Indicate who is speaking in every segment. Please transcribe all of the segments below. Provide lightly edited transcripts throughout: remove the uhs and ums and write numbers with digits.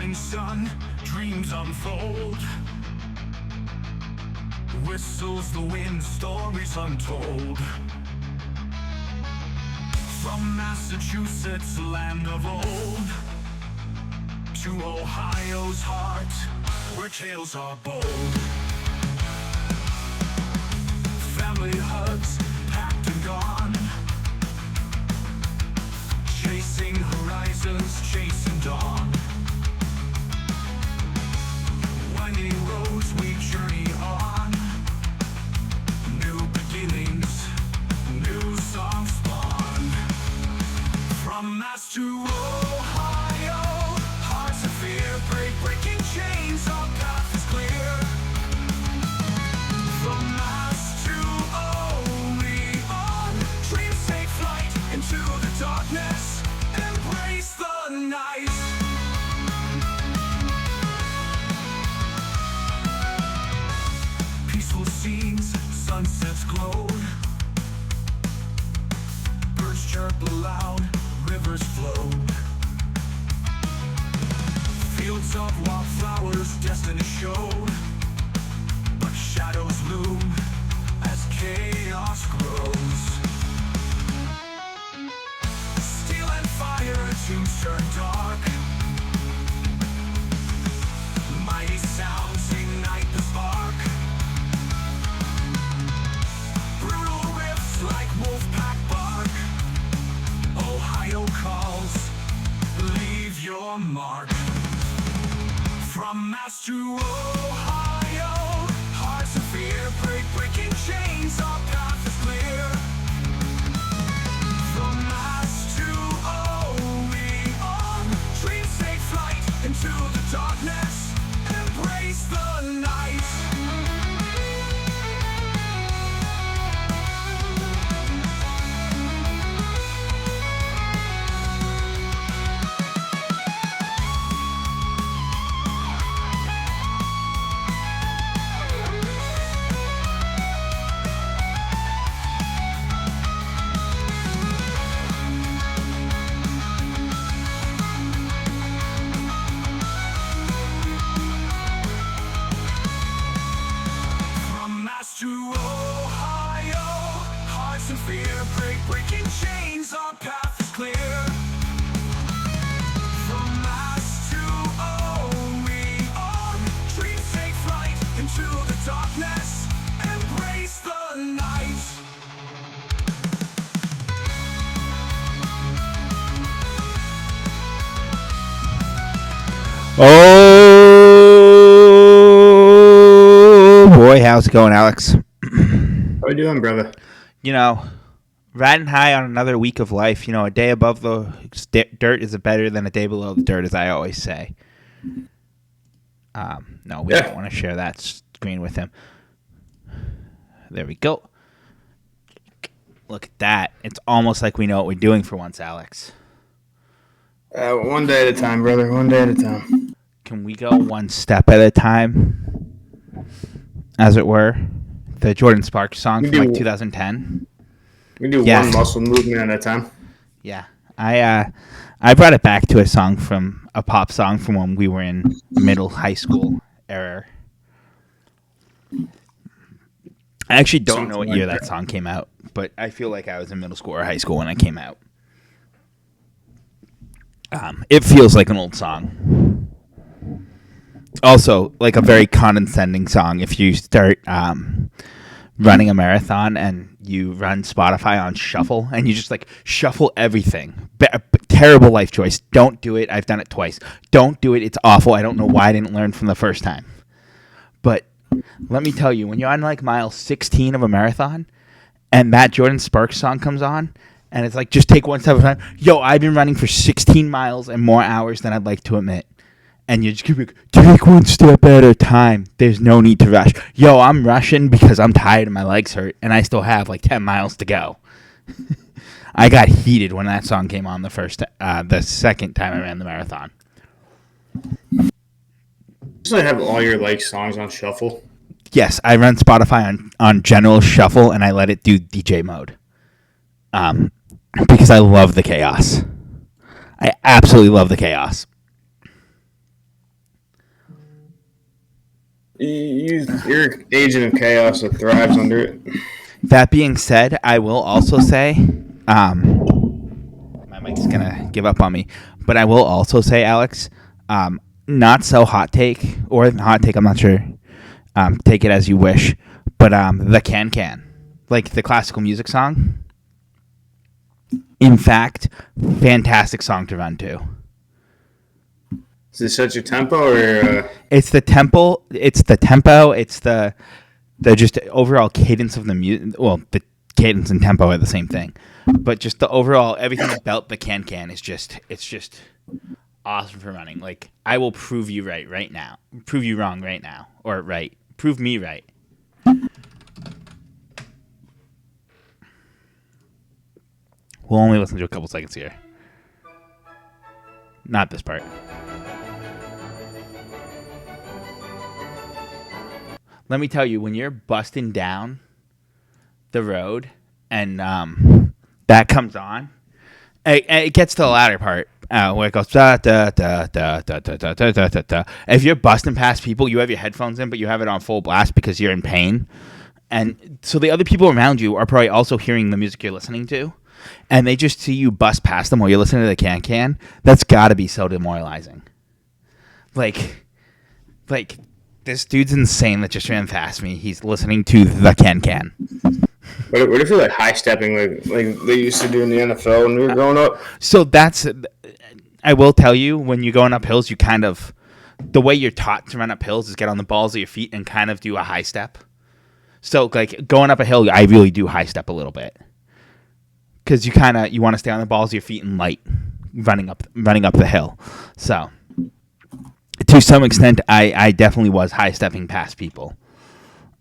Speaker 1: rising sun, dreams unfold. Whistles the wind, stories untold. From Massachusetts, land of old, to Ohio's heart, where tales are bold. Family hugs, packed and gone, chasing horizons, chasing dawn. Winding roads we journey on, new beginnings, new songs spawn. From Mass to Ohio, hearts of fear break, breaking chains, our path is clear. From Mass to Oleon, dreams take flight into the darkness, embrace the night. Peaceful scenes, sunsets glowed, birds chirp aloud, rivers flowed. Fields of wildflowers, destiny showed, but shadows loom as chaos grows. Steel and fire, tombs turn dark, mighty sounds ignite the spark. Brutal riffs like wolfpack bark, Ohio calls, leave your mark. From Mass to Ohio, hearts of fear break, breaking chains, our path is clear. From Mass to Oleon, dreams take flight into the darkness, embrace the night. From Mass to Ohio, hearts of fear break, breaking chains, our path is clear. From Mass to Oleon, dreams take flight into the darkness, embrace the night.
Speaker 2: Oh boy, how's it going, Alex?
Speaker 3: How you doing, brother?
Speaker 2: You know, riding high on another week of life. You know, a day above the dirt is better than a day below the dirt, as I always say. No, we don't want to share that screen with him. There we go. Look at that. It's almost like we know what we're doing for once, Alex.
Speaker 3: One day at a time, brother. One day at a time.
Speaker 2: Can we go one step at a time, as it were? The Jordan Sparks song from like 2010.
Speaker 3: We do one muscle movement at a time.
Speaker 2: Yeah, I brought it back to a song from a pop song from when we were in middle high school era. I actually don't know what year that song came out, but I feel like I was in middle school or high school when it came out. It feels like an old song. Also, like a very condescending song. If you start running a marathon and you run Spotify on shuffle and you just like shuffle everything. Terrible life choice. Don't do it. I've done it twice. Don't do it. It's awful. I don't know why I didn't learn from the first time. But let me tell you, when you're on like mile 16 of a marathon and that Jordan Sparks song comes on and it's like, just take one step at a time. Yo, I've been running for 16 miles and more hours than I'd like to admit. And you just keep like, take one step at a time. There's no need to rush. Yo, I'm rushing because I'm tired and my legs hurt, and I still have like 10 miles to go. I got heated when that song came on the second time I ran the marathon.
Speaker 3: Just like have all your like songs on shuffle.
Speaker 2: Yes, I run Spotify on general shuffle, and I let it do DJ mode. Because I love the chaos. I absolutely love the chaos.
Speaker 3: You're agent of chaos that thrives under it.
Speaker 2: That being said, I will also say, my mic's gonna give up on me, but I will also say, Alex, not so hot take or hot take. I'm not sure. Take it as you wish, but the Can, like the classical music song. In fact, fantastic song to run to.
Speaker 3: Does it set your tempo or?
Speaker 2: It's the tempo. It's the tempo. It's the just overall cadence of the music. Well, the cadence and tempo are the same thing, but just the overall everything about the Can is just awesome for running. Like I will prove you right now. Prove you wrong right now, or right. Prove me right. We'll only listen to a couple seconds here. Not this part. Let me tell you, when you're busting down the road and that comes on, it gets to the latter part where it goes da da da da da da da da da da da. If you're busting past people, you have your headphones in, but you have it on full blast because you're in pain, and so the other people around you are probably also hearing the music you're listening to, and they just see you bust past them while you're listening to the Can. That's got to be so demoralizing. Like. This dude's insane that just ran past me. He's listening to the Can.
Speaker 3: What if you're like high stepping like they used to do in the NFL when we were growing up?
Speaker 2: So that's, I will tell you, when you're going up hills, you kind of, the way you're taught to run up hills is get on the balls of your feet and kind of do a high step. So like going up a hill, I really do high step a little bit because you want to stay on the balls of your feet and light running up the hill. So. To some extent, I definitely was high stepping past people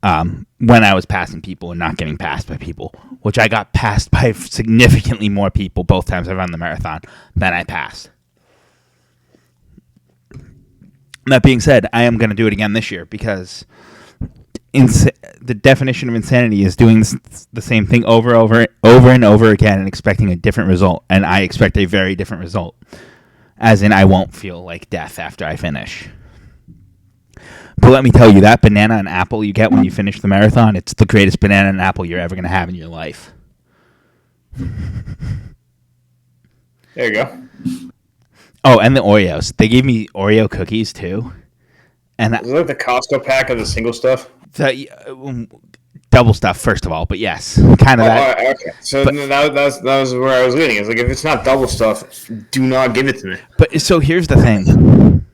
Speaker 2: when I was passing people and not getting passed by people, which I got passed by significantly more people both times I run the marathon than I passed. That being said, I am going to do it again this year because the definition of insanity is doing the same thing over and over again and expecting a different result, and I expect a very different result. As in, I won't feel like death after I finish. But let me tell you, that banana and apple you get when you finish the marathon, it's the greatest banana and apple you're ever going to have in your life.
Speaker 3: There you go.
Speaker 2: Oh, and the Oreos. They gave me Oreo cookies, too. And
Speaker 3: Is it like the Costco pack of the single stuff?
Speaker 2: Double stuff, first of all, but yes. Kind of that.
Speaker 3: Okay. So that was where I was leading. It's like, if it's not double stuff, do not give it to me.
Speaker 2: But so here's the thing.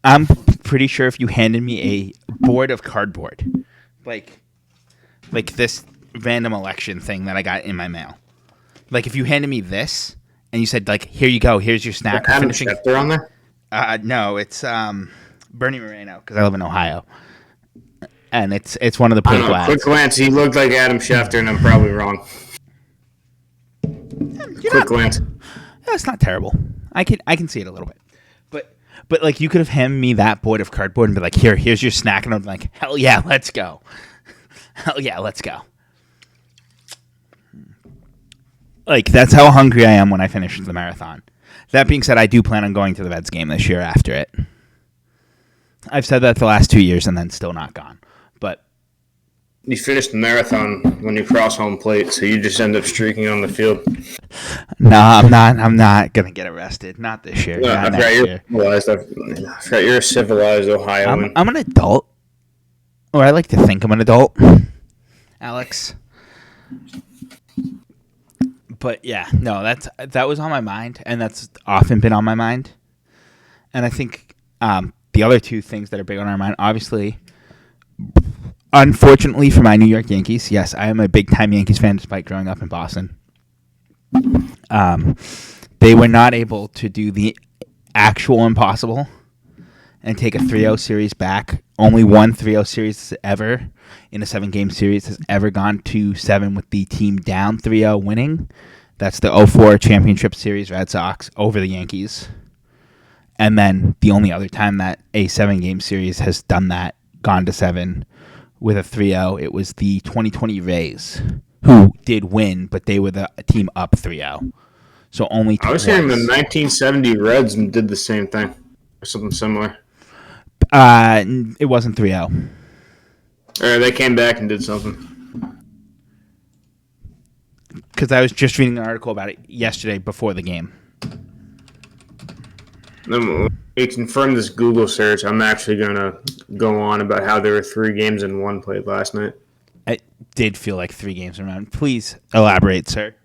Speaker 2: I'm pretty sure if you handed me a board of cardboard, like this random election thing that I got in my mail, like if you handed me this and you said, like, here you go, here's your snack.
Speaker 3: Adam Schefter on there?
Speaker 2: No, it's Bernie Moreno because I live in Ohio. And it's one of the political ads.
Speaker 3: Quick glance, he looked like Adam Schefter, and I'm probably wrong. Quick glance.
Speaker 2: That's not terrible. I can see it a little bit. But like you could have handed me that board of cardboard and be like, here's your snack, and I'm like, hell yeah, let's go. Hell yeah, let's go. Like that's how hungry I am when I finish the marathon. That being said, I do plan on going to the Reds game this year after it. I've said that the last 2 years and then still not gone. But
Speaker 3: you finished the marathon when you cross home plate, so you just end up streaking on the field.
Speaker 2: No, I'm not gonna get arrested. Not this year.
Speaker 3: No,
Speaker 2: not next year.
Speaker 3: I forgot you're a civilized Ohioan.
Speaker 2: I'm an adult, or I like to think I'm an adult, Alex. But yeah, no, that was on my mind, and that's often been on my mind. And I think the other two things that are big on our mind, obviously, unfortunately for my New York Yankees, yes, I am a big-time Yankees fan despite growing up in Boston. They were not able to do the actual impossible and take a 3-0 series back. Only one 3-0 series ever in a 7-game series has ever gone to 7 with the team down 3-0 winning. That's the 2004 Championship Series Red Sox over the Yankees. And then the only other time that a 7-game series has done that, gone to 7 with a 3-0, it was the 2020 Rays, who did win, but they were the team up 3-0. So only
Speaker 3: I was hearing the 1970 Reds did the same thing, or something similar.
Speaker 2: It wasn't 3-0.
Speaker 3: Or they came back and did something.
Speaker 2: Because I was just reading an article about it yesterday before the game.
Speaker 3: Then we confirmed this Google search. I'm actually going to go on about how there were 3 games in one played last night.
Speaker 2: It did feel like 3 games around. Please elaborate, sir.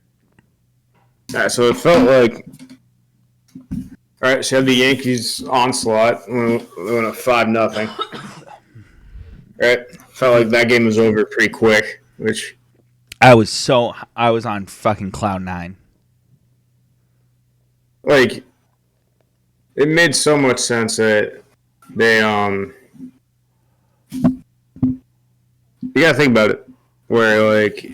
Speaker 3: So it felt like... All right, so you have the Yankees onslaught. We went up 5-0. Right? Felt like that game was over pretty quick, which...
Speaker 2: I was on fucking cloud 9.
Speaker 3: Like, it made so much sense that they, you gotta think about it, where, like,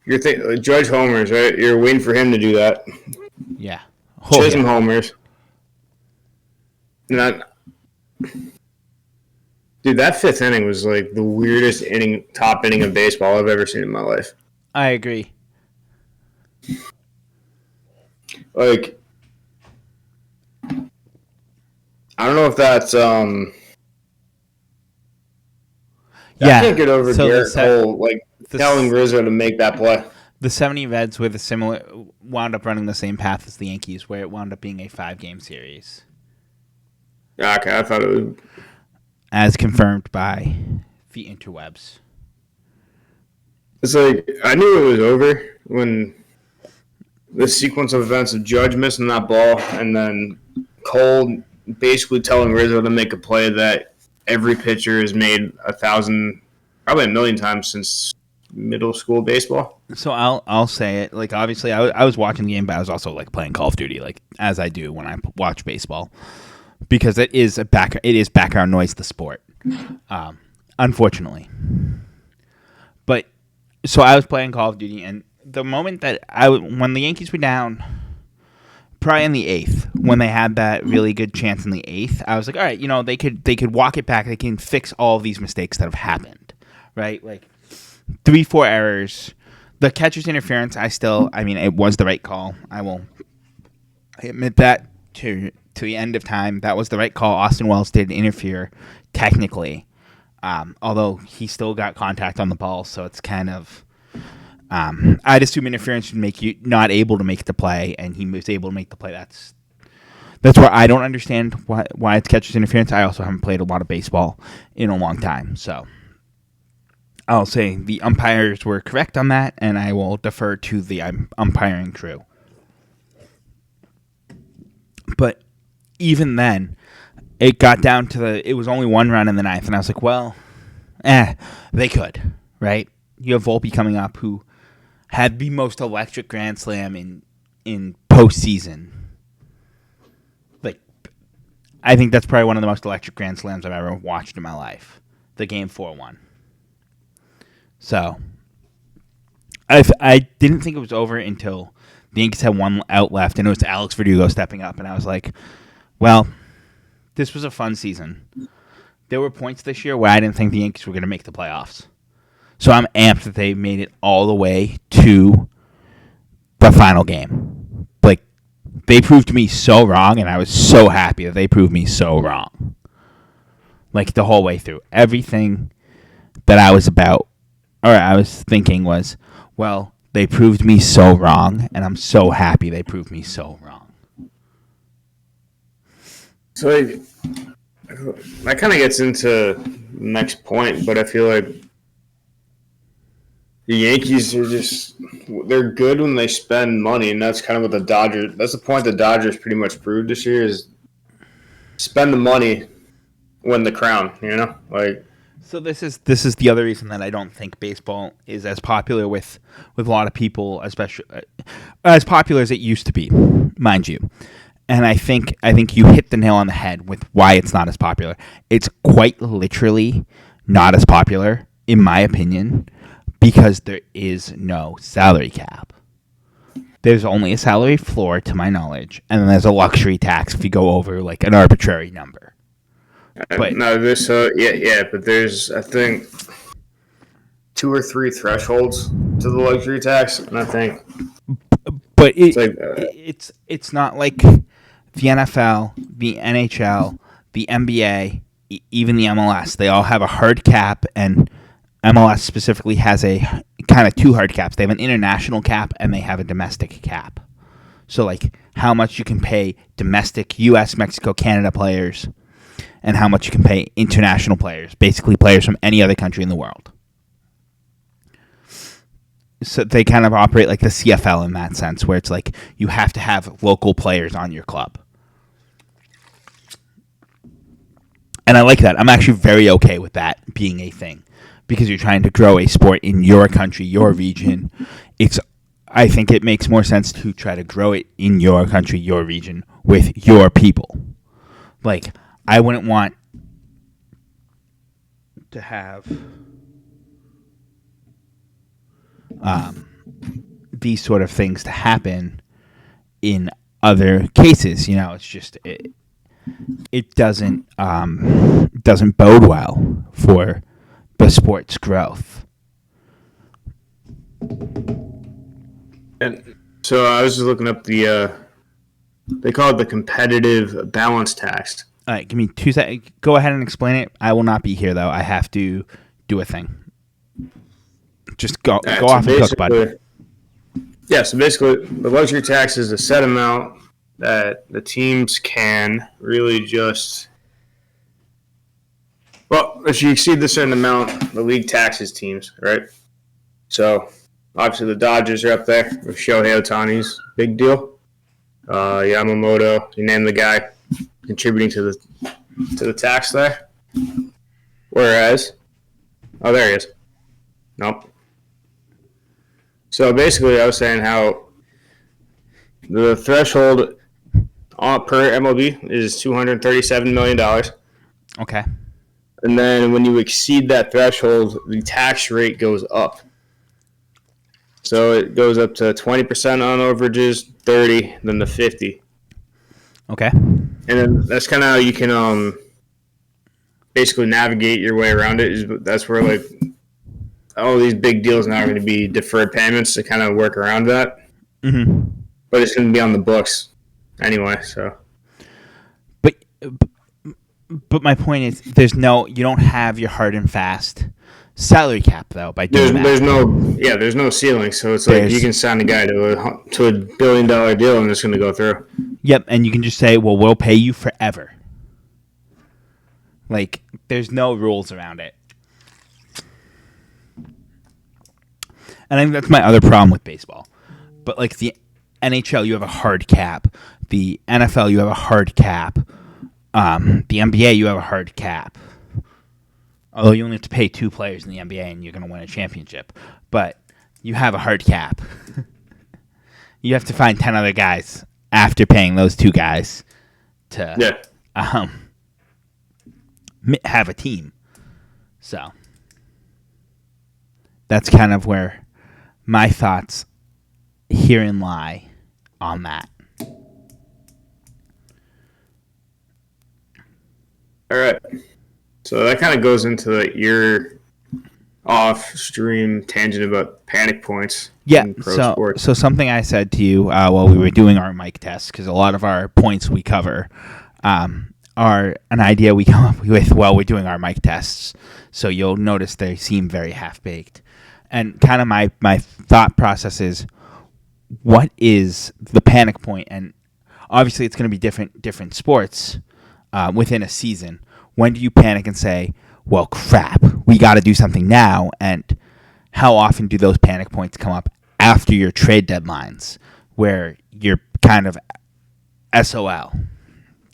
Speaker 3: like Judge homers, right? You're waiting for him to do that.
Speaker 2: Yeah.
Speaker 3: Chisholm homers. Dude, that 5th inning was like the weirdest top inning of baseball I've ever seen in my life.
Speaker 2: I agree.
Speaker 3: Like, I don't know if that's
Speaker 2: Yeah.
Speaker 3: I can't get over
Speaker 2: So
Speaker 3: Garrett Cole telling Rizzo to make that play.
Speaker 2: The 70 Reds wound up running the same path as the Yankees, where it wound up being a 5-game series.
Speaker 3: Okay, I thought it was...
Speaker 2: As confirmed by the interwebs.
Speaker 3: It's like, I knew it was over when the sequence of events of Judge missing that ball and then Cole basically telling Rizzo to make a play that every pitcher has made 1,000, probably 1,000,000 times since middle school baseball.
Speaker 2: So I'll say it. Like, obviously, I was watching the game, but I was also like playing Call of Duty, like as I do when I watch baseball, because it is background noise. The sport, unfortunately. But so I was playing Call of Duty, and the moment that when the Yankees were down, probably in the 8th, when they had that really good chance in the 8th, I was like, all right, they could walk it back. They can fix all of these mistakes that have happened, right? Like 3-4 errors. The catcher's interference, it was the right call. I admit that to the end of time. That was the right call. Austin Wells did interfere technically, although he still got contact on the ball, so it's kind of... I'd assume interference would make you not able to make the play, and he was able to make the play. That's where I don't understand why it's catcher's interference. I also haven't played a lot of baseball in a long time, so... I'll say the umpires were correct on that, and I will defer to the umpiring crew. But even then, it got down to it was only 1 run in the 9th, and I was like, well, they could, right? You have Volpe coming up, who had the most electric grand slam in postseason. Like, I think that's probably one of the most electric grand slams I've ever watched in my life. The Game 4 one. So, I didn't think it was over until the Yankees had 1 out left, and it was Alex Verdugo stepping up, and I was like, well, this was a fun season. There were points this year where I didn't think the Yankees were going to make the playoffs. So I'm amped that they made it all the way to the final game. Like, they proved me so wrong, and I was so happy that they proved me so wrong. Like, the whole way through. Everything that I was thinking was, well, they proved me so wrong, and I'm so happy they proved me so wrong.
Speaker 3: So that kind of gets into the next point, but I feel like the Yankees they're good when they spend money, and that's kind of what the Dodgers, that's the point the Dodgers pretty much proved this year, is spend the money, win the crown, Like,
Speaker 2: so this is the other reason that I don't think baseball is as popular with a lot of people, especially as popular as it used to be, mind you. And I think you hit the nail on the head with why it's not as popular. It's quite literally not as popular, in my opinion, because there is no salary cap. There's only a salary floor, to my knowledge, and then there's a luxury tax if you go over like an arbitrary number. But
Speaker 3: no, but there's, I think, 2 or 3 thresholds to the luxury tax, and I think,
Speaker 2: but
Speaker 3: it's
Speaker 2: not like the NFL, the NHL, the NBA, even the MLS, they all have a hard cap, and MLS specifically has a kind of two hard caps. They have an international cap and they have a domestic cap. So, like, how much you can pay domestic U.S., Mexico, Canada players, and how much you can pay international players, basically players from any other country in the world. So they kind of operate like the CFL in that sense, where it's like you have to have local players on your club. And I like that. I'm actually very okay with that being a thing, because you're trying to grow a sport in your country, your region. I think it makes more sense to try to grow it in your country, your region, with your people. Like, I wouldn't want to have these sort of things to happen in other cases. You know, it's just it doesn't bode well for the sport's growth.
Speaker 3: And so I was just looking up they call it the competitive balance tax.
Speaker 2: All right, give me 2 seconds. Go ahead and explain it. I will not be here, though. I have to do a thing. Just go off and cook, bud.
Speaker 3: Yeah, so basically, the luxury tax is a set amount that the teams can really just... Well, if you exceed the certain amount, the league taxes teams, right? So, obviously, the Dodgers are up there with Shohei Ohtani's big deal. Yamamoto, you name the guy, contributing to the tax there. Whereas, oh, there he is. Nope. So basically, I was saying how the threshold per MLB is $237 million.
Speaker 2: Okay.
Speaker 3: And then when you exceed that threshold, the tax rate goes up. So it goes up to 20% on overages, 30%, then the 50%.
Speaker 2: Okay.
Speaker 3: And then that's kind of how you can basically navigate your way around it. That's where, like, all these big deals now are going to be deferred payments to kind of work around that.
Speaker 2: Mm-hmm.
Speaker 3: But it's going to be on the books anyway, so.
Speaker 2: But my point is, you don't have your hard and fast salary cap, though, by doing that.
Speaker 3: There's no ceiling, so it's like you can sign a guy to a $1 billion deal and it's going to go through.
Speaker 2: Yep, and you can just say, well, we'll pay you forever. Like, there's no rules around it. And I think that's my other problem with baseball. But, like, the NHL, you have a hard cap. The NFL, you have a hard cap. The NBA, you have a hard cap. Although you only have to pay 2 players in the NBA and you're going to win a championship. But you have a hard cap. You have to find 10 other guys after paying those 2 guys to have a team. So that's kind of where my thoughts herein lie on that.
Speaker 3: All right. So that kind of goes into your off-stream tangent about panic points.
Speaker 2: Yeah,
Speaker 3: in pro sports.
Speaker 2: So something I said to you while we were doing our mic test, because a lot of our points we cover are an idea we come up with while we're doing our mic tests. So you'll notice they seem very half-baked. And kind of my thought process is, what is the panic point? And obviously it's going to be different sports within a season. When do you panic and say, well, crap, we got to do something now? And how often do those panic points come up after your trade deadlines, where you're kind of SOL,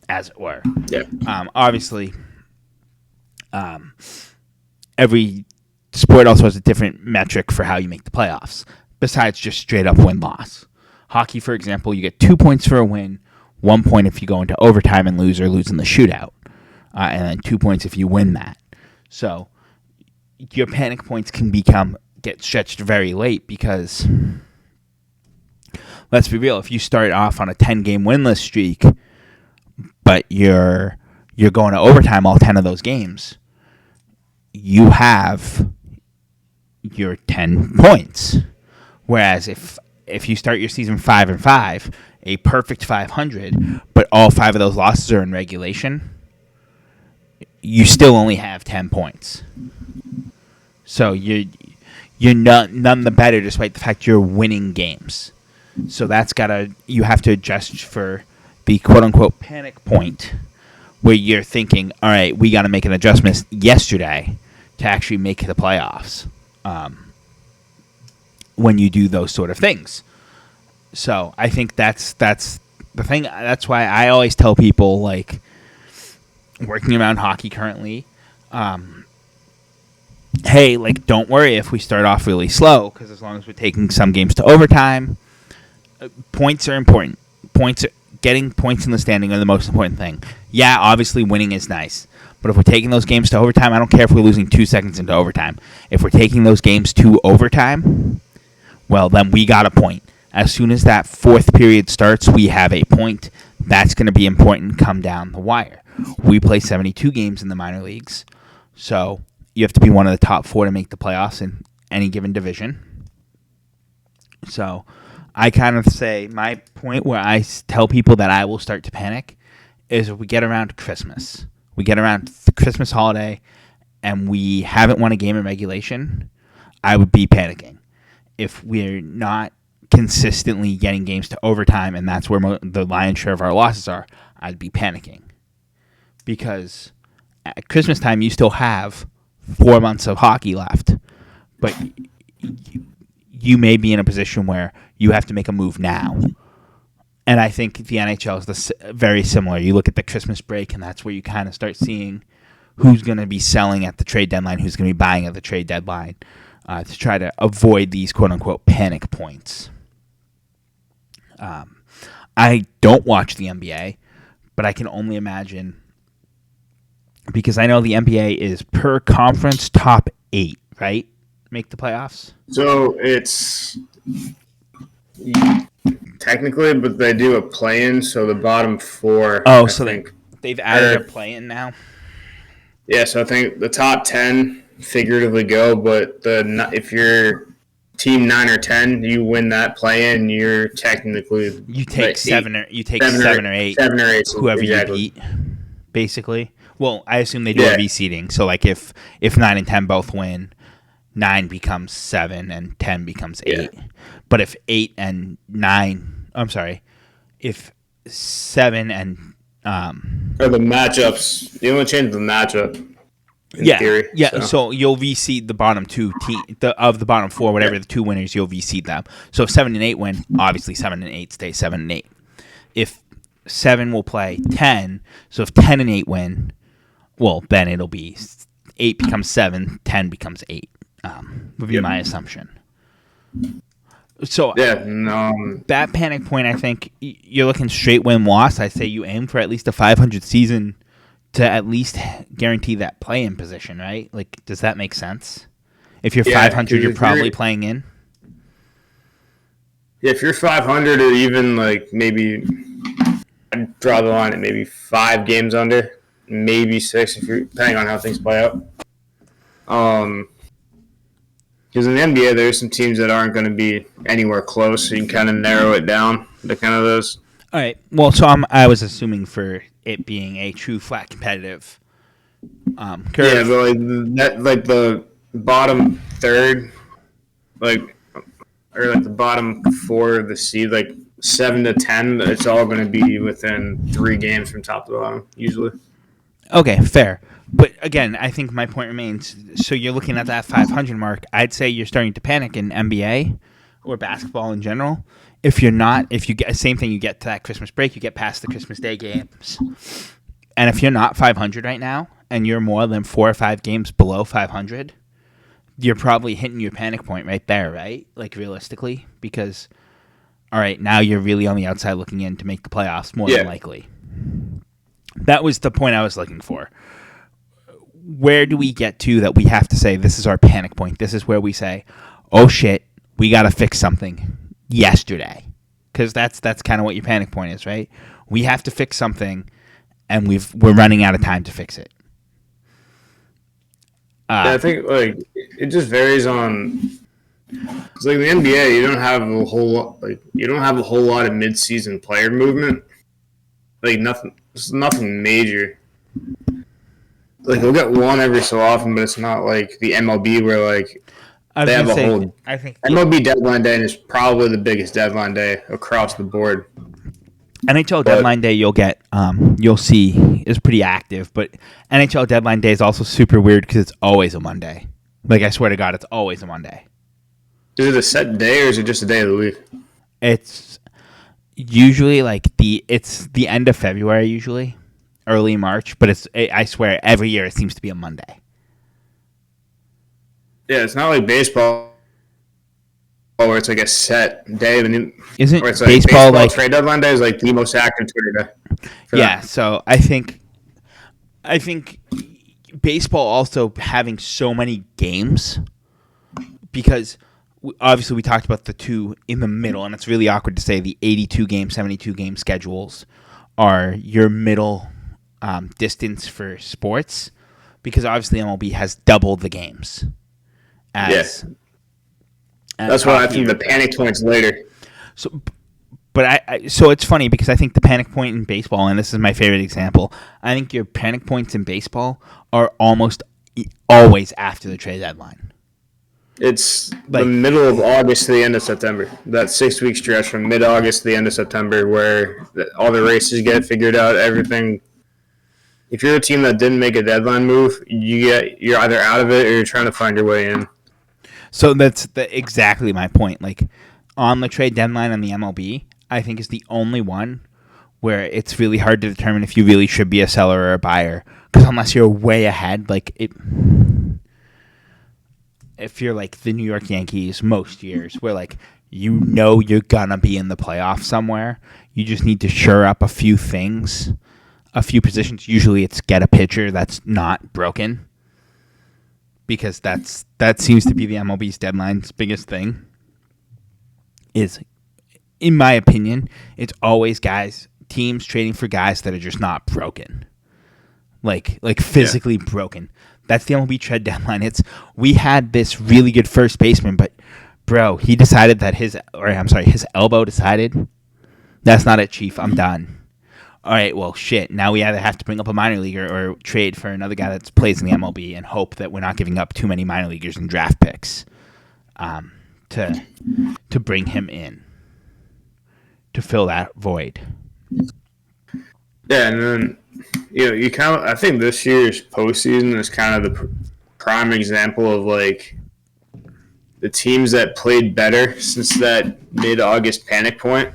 Speaker 2: as it were?
Speaker 3: Yeah.
Speaker 2: Obviously, every sport also has a different metric for how you make the playoffs, besides just straight up win-loss. Hockey, for example, you get 2 points for a win, 1 point if you go into overtime and lose or lose in the shootout, and then 2 points if you win that. So your panic points can get stretched very late, because let's be real, if you start off on a 10-game winless streak, but you're going to overtime all 10 of those games, you have your 10 points. Whereas if you start your season 5-5, a perfect 500, but all 5 of those losses are in regulation, you still only have 10 points. So you're none the better despite the fact you're winning games. So you have to adjust for the quote-unquote panic point where you're thinking, all right, we got to make an adjustment yesterday to actually make the playoffs when you do those sort of things. So I think that's the thing. That's why I always tell people, like, working around hockey currently, hey, like, don't worry if we start off really slow, because as long as we're taking some games to overtime, points are important. Getting points in the standing are the most important thing. Yeah, obviously winning is nice, but if we're taking those games to overtime, I don't care if we're losing 2 seconds into overtime. If we're taking those games to overtime, well, then we got a point. As soon as that fourth period starts, we have a point. That's going to be important come down the wire. We play 72 games in the minor leagues, so you have to be one of the top 4 to make the playoffs in any given division. So I kind of say my point where I tell people that I will start to panic is if we get around Christmas. We get around the Christmas holiday and we haven't won a game in regulation, I would be panicking. If we're not consistently getting games to overtime and that's where the lion's share of our losses are, I'd be panicking. Because at Christmas time, you still have 4 months of hockey left, but you may be in a position where you have to make a move now. And I think the NHL is very similar. You look at the Christmas break, and that's where you kind of start seeing who's going to be selling at the trade deadline, who's going to be buying at the trade deadline, to try to avoid these quote-unquote panic points. I don't watch the NBA, but I can only imagine, because I know the NBA is per conference top 8, right? Make the playoffs?
Speaker 3: So it's technically, but they do a play-in, so the bottom 4.
Speaker 2: Oh, so they've added a play-in now?
Speaker 3: Yeah, so I think the top 10 figuratively go, but if you're team 9 or 10, you win that play-in, you're technically
Speaker 2: you take
Speaker 3: like
Speaker 2: 7 or 8, whoever
Speaker 3: exactly.
Speaker 2: you beat, basically. Well, I assume they do a reseeding. So, like, if 9 and 10 both win, 9 becomes 7 and 10 becomes 8. Yeah. But if 8 and 9, I'm sorry, if 7 and
Speaker 3: or the matchups, you only change the matchup. In theory,
Speaker 2: so you'll reseed the bottom 2 of the bottom 4, whatever the 2 winners, you'll reseed them. So if 7 and 8 win, obviously 7 and 8 stay 7 and 8. If 7 will play 10, so if 10 and 8 win, well, then it'll be 8 becomes 7, 10 becomes 8. Would be my assumption. So that panic point, I think you're looking straight win-loss. I say you aim for at least a 500 season to at least guarantee that play-in position, right? Like, does that make sense? If you're 500, you're probably playing in.
Speaker 3: Yeah, if you're 500 or even, like, maybe I'd draw the line at maybe 5 games under, maybe 6 if you're depending on how things play out. Because in the NBA, there's some teams that aren't going to be anywhere close, so you can kind of narrow it down to kind of those.
Speaker 2: All right. Well, so I was assuming for it being a true flat competitive curve.
Speaker 3: Yeah, but like the bottom third, or the bottom 4 of the seed, like 7 to 10, it's all going to be within 3 games from top to bottom, usually.
Speaker 2: Okay, fair. But again, I think my point remains. So you're looking at that 500 mark. I'd say you're starting to panic in NBA or basketball in general. If you're not, if you get same thing, you get to that Christmas break, you get past the Christmas Day games, and if you're not 500 right now, and you're more than 4 or 5 games below 500, you're probably hitting your panic point right there, right? Like realistically, because all right, now you're really on the outside looking in to make the playoffs more than likely. That was the point I was looking for. Where do we get to that we have to say this is our panic point? This is where we say, oh shit, we got to fix something yesterday, because that's kind of what your panic point is, right? We have to fix something, and we're running out of time to fix it.
Speaker 3: I think like it just varies on. Cause like in the NBA, you don't have a whole lot of mid-season player movement. Like nothing major. like they'll get one every so often, but it's not like the MLB where like
Speaker 2: I was
Speaker 3: they have
Speaker 2: gonna
Speaker 3: a
Speaker 2: say,
Speaker 3: whole
Speaker 2: I think
Speaker 3: MLB deadline day is probably the biggest deadline day across the board.
Speaker 2: NHL deadline day you'll see is pretty active, but NHL deadline day is also super weird because it's always a Monday. Like I swear to God, it's always a Monday.
Speaker 3: Is it a set day or is it just a day of the week?
Speaker 2: It's usually like it's the end of February, usually early March, but I swear every year it seems to be a Monday.
Speaker 3: Yeah, it's not like baseball where it's like a set day.
Speaker 2: Isn't
Speaker 3: where it's like
Speaker 2: baseball like
Speaker 3: trade deadline day is like the most active trade day.
Speaker 2: Yeah, so I think baseball also having so many games because obviously we talked about the two in the middle, and it's really awkward to say the 82 game, 72 game schedules are your middle distance for sports because obviously MLB has double the games. As
Speaker 3: that's why I think the panic point's later.
Speaker 2: So, but so it's funny because I think the panic point in baseball, and this is my favorite example, I think your panic points in baseball are almost always after the trade deadline.
Speaker 3: It's the middle of August to the end of September. That 6-week stretch from mid-August to the end of September where all the races get figured out, everything. If you're a team that didn't make a deadline move, you're either out of it or you're trying to find your way in.
Speaker 2: So that's exactly my point. Like on the trade deadline on the MLB, I think is the only one where it's really hard to determine if you really should be a seller or a buyer. Because unless you're way ahead, if you're like the New York Yankees most years, where like you're gonna be in the playoffs somewhere, you just need to shore up a few things, a few positions. Usually it's get a pitcher that's not broken. Because that seems to be the MLB's deadline's biggest thing. Is, in my opinion, it's always teams trading for guys that are just not broken, like physically broken. That's the MLB trade deadline. We had this really good first baseman, but bro, he decided that his elbow decided that's not it, Chief. I'm done. All right, well, shit. Now we either have to bring up a minor leaguer or trade for another guy that plays in the MLB and hope that we're not giving up too many minor leaguers and draft picks to bring him in to fill that void.
Speaker 3: Yeah, and then you kind of I think this year's postseason is kind of the prime example of like the teams that played better since that mid-August panic point.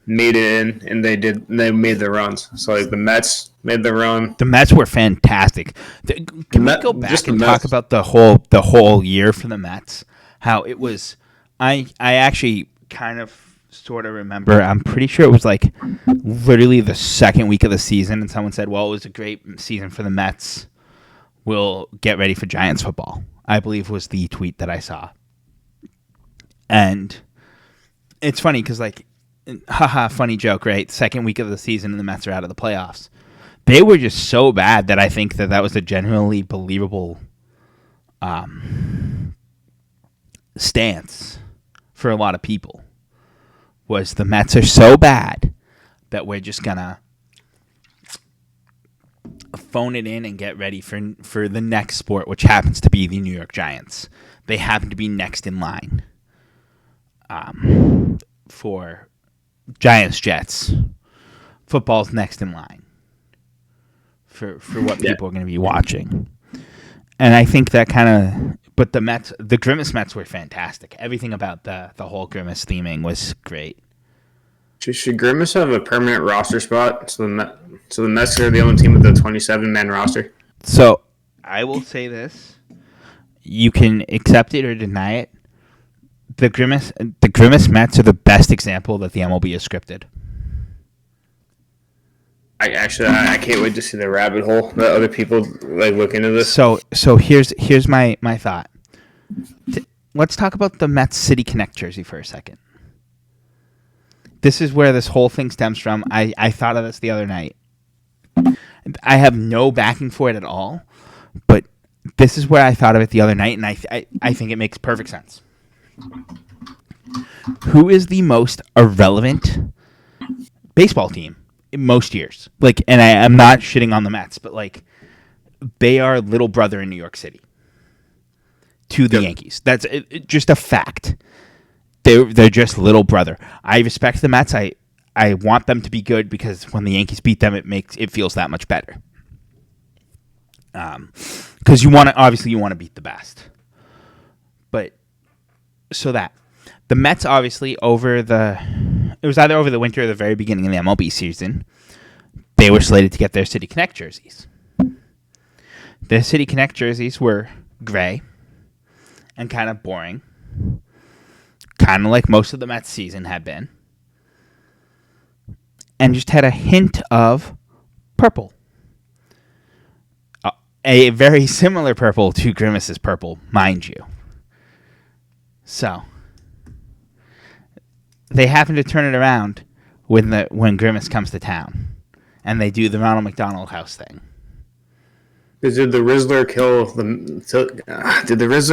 Speaker 3: Made it in, and they made the runs. So like the Mets made the run.
Speaker 2: The Mets were fantastic. Can we go back and talk about the whole year for the Mets? How it was. I actually kind of sort of remember. I'm pretty sure it was like literally the second week of the season, and someone said, "Well, it was a great season for the Mets. We'll get ready for Giants football." I believe was the tweet that I saw. And it's funny because like. Haha, funny joke, right? Second week of the season and the Mets are out of the playoffs. They were just so bad that I think that was a genuinely believable stance for a lot of people. Was the Mets are so bad that we're just gonna phone it in and get ready for the next sport, which happens to be the New York Giants. They happen to be next in line for Giants, Jets. Football's next in line for what people are going to be watching. And I think that kind of... But the Grimace Mets were fantastic. Everything about the whole Grimace theming was great.
Speaker 3: Should Grimace have a permanent roster spot? So the Mets are the only team with a 27-man roster?
Speaker 2: So I will say this. You can accept it or deny it. The Grimace Mets are the best example that the MLB is scripted.
Speaker 3: I can't wait to see the rabbit hole that other people like look into this.
Speaker 2: So here's my thought. Let's talk about the Mets City Connect jersey for a second. This is where this whole thing stems from. I thought of this the other night. I have no backing for it at all, but this is where I thought of it the other night, and I think it makes perfect sense. Who is the most irrelevant baseball team in most years? Like, and I'm not shitting on the Mets, but like, they are little brother in New York City to the Yankees. That's just a fact. They're just little brother. I respect the Mets. I want them to be good because when the Yankees beat them, it feels that much better. Because you want to beat the best. But so that the Mets obviously it was either over the winter or the very beginning of the MLB season, they were slated to get their City Connect jerseys. The City Connect jerseys were gray and kind of boring, kind of like most of the Mets season had been, and just had a hint of purple. A very similar purple to Grimace's purple, mind you. So they happen to turn it around when Grimace comes to town, and they do the Ronald McDonald House thing.
Speaker 3: Did the Rizzler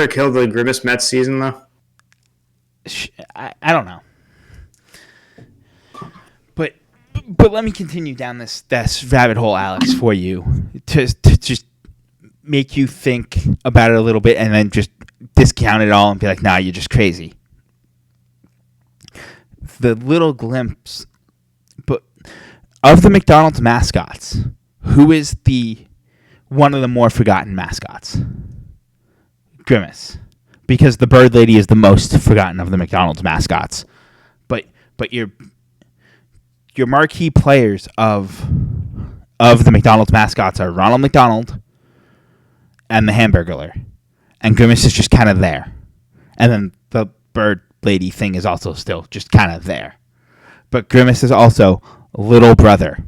Speaker 3: kill the Grimace Mets season though?
Speaker 2: I don't know. But let me continue down this rabbit hole, Alex, for you to just make you think about it a little bit and then just discount it all and be like, nah, you're just crazy. The little glimpse of the McDonald's mascots, who is one of the more forgotten mascots? Grimace. Because the bird lady is the most forgotten of the McDonald's mascots. But your marquee players of the McDonald's mascots are Ronald McDonald and the Hamburglar. And Grimace is just kind of there. And then the bird lady thing is also still just kind of there. But Grimace is also little brother.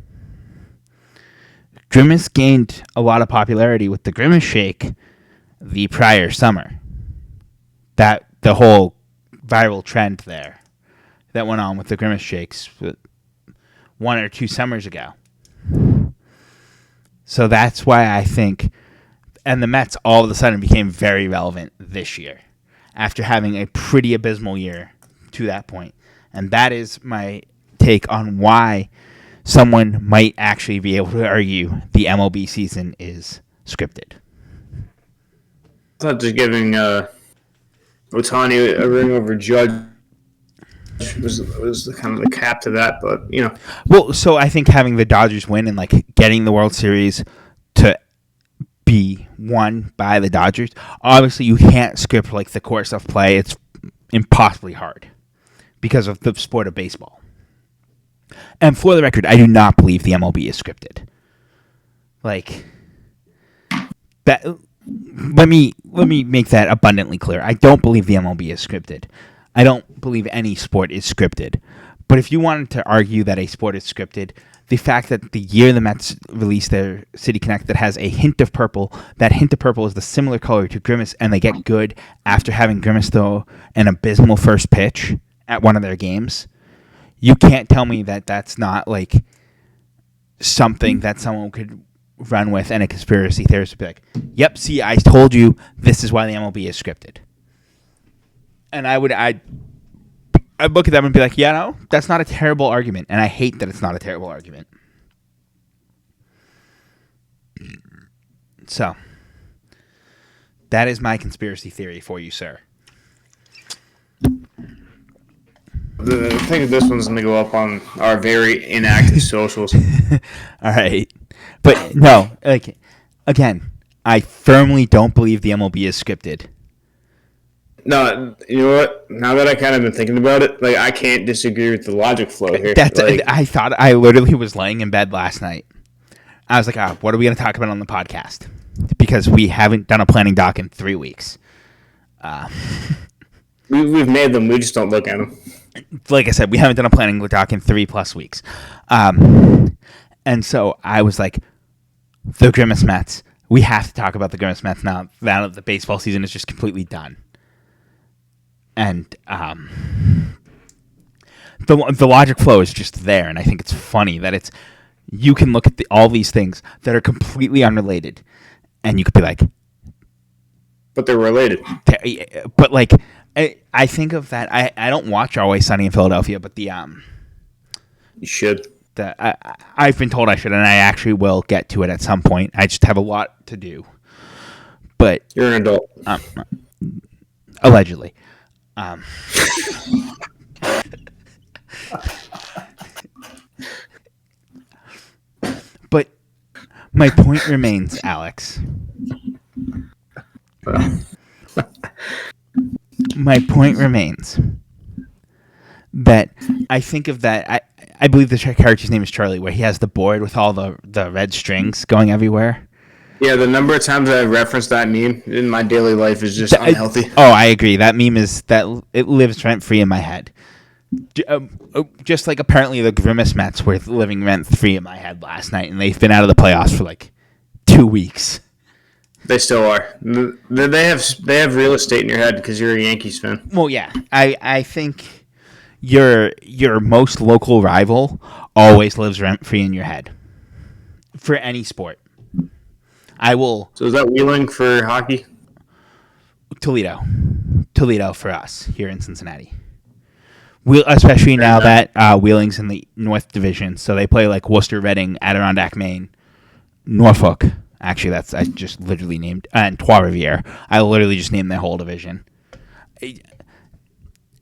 Speaker 2: Grimace gained a lot of popularity with the Grimace Shake the prior summer. That the whole viral trend there that went on with the Grimace Shakes 1 or 2 summers ago. So that's why I think, and the Mets all of a sudden became very relevant this year after having a pretty abysmal year to that point. And that is my take on why someone might actually be able to argue the MLB season is scripted.
Speaker 3: I thought just giving Ohtani a ring over Judge was kind of the cap to that, but you know.
Speaker 2: Well, so I think having the Dodgers win and like getting the World Series to be won by the Dodgers, obviously you can't script like the course of play. It's impossibly hard because of the sport of baseball. And for the record, I do not believe the MLB is scripted. Like that. Let me make that abundantly clear. I don't believe the MLB is scripted. I don't believe any sport is scripted. But if you wanted to argue that a sport is scripted, the fact that the year the Mets released their City Connect that has a hint of purple, that hint of purple is the similar color to Grimace, and they get good after having Grimace throw an abysmal first pitch at one of their games, you can't tell me that that's not like something that someone could run with and a conspiracy theorist would be like, yep, see, I told you this is why the MLB is scripted. And I'd look at them and be like, yeah, no, that's not a terrible argument. And I hate that it's not a terrible argument. So, that is my conspiracy theory for you, sir.
Speaker 3: I think this one's going to go up on our very inactive socials.
Speaker 2: All right. But no, like, again, I firmly don't believe the MLB is scripted.
Speaker 3: No, you know what? Now that I kind of been thinking about it, like I can't disagree with the logic flow here.
Speaker 2: I thought I literally was laying in bed last night. I was like, what are we going to talk about on the podcast? Because we haven't done a planning doc in 3 weeks.
Speaker 3: We've made them. We just don't look at them.
Speaker 2: Like I said, we haven't done a planning doc in 3+ weeks. And so I was like, the Grimace Mets. We have to talk about the Grimace Mets now that the baseball season is just completely done. And the logic flow is just there, and I think it's funny that you can look at all these things that are completely unrelated, and you could be like,
Speaker 3: but they're related.
Speaker 2: But like, I think of that. I don't watch Always Sunny in Philadelphia, but
Speaker 3: you should.
Speaker 2: I've been told I should, and I actually will get to it at some point. I just have a lot to do. But
Speaker 3: You're an adult.
Speaker 2: allegedly. But my point remains, Alex. My point remains that I think of that. I believe the character's name is Charlie, where he has the board with all the red strings going everywhere.
Speaker 3: Yeah, the number of times I've referenced that meme in my daily life is just unhealthy.
Speaker 2: I agree. That meme it lives rent free in my head. Just like apparently the Grimace Mets were living rent free in my head last night, and they've been out of the playoffs for like 2 weeks.
Speaker 3: They still are. They have real estate in your head because you're a Yankees fan.
Speaker 2: Well, yeah, I think your most local rival always lives rent free in your head for any sport. I will.
Speaker 3: So is that Wheeling for hockey?
Speaker 2: Toledo for us here in Cincinnati. Especially now that Wheeling's in the North Division, so they play like Worcester, Reading, Adirondack, Maine, Norfolk. Actually, I just literally named, and Trois-Rivières. I literally just named their whole division.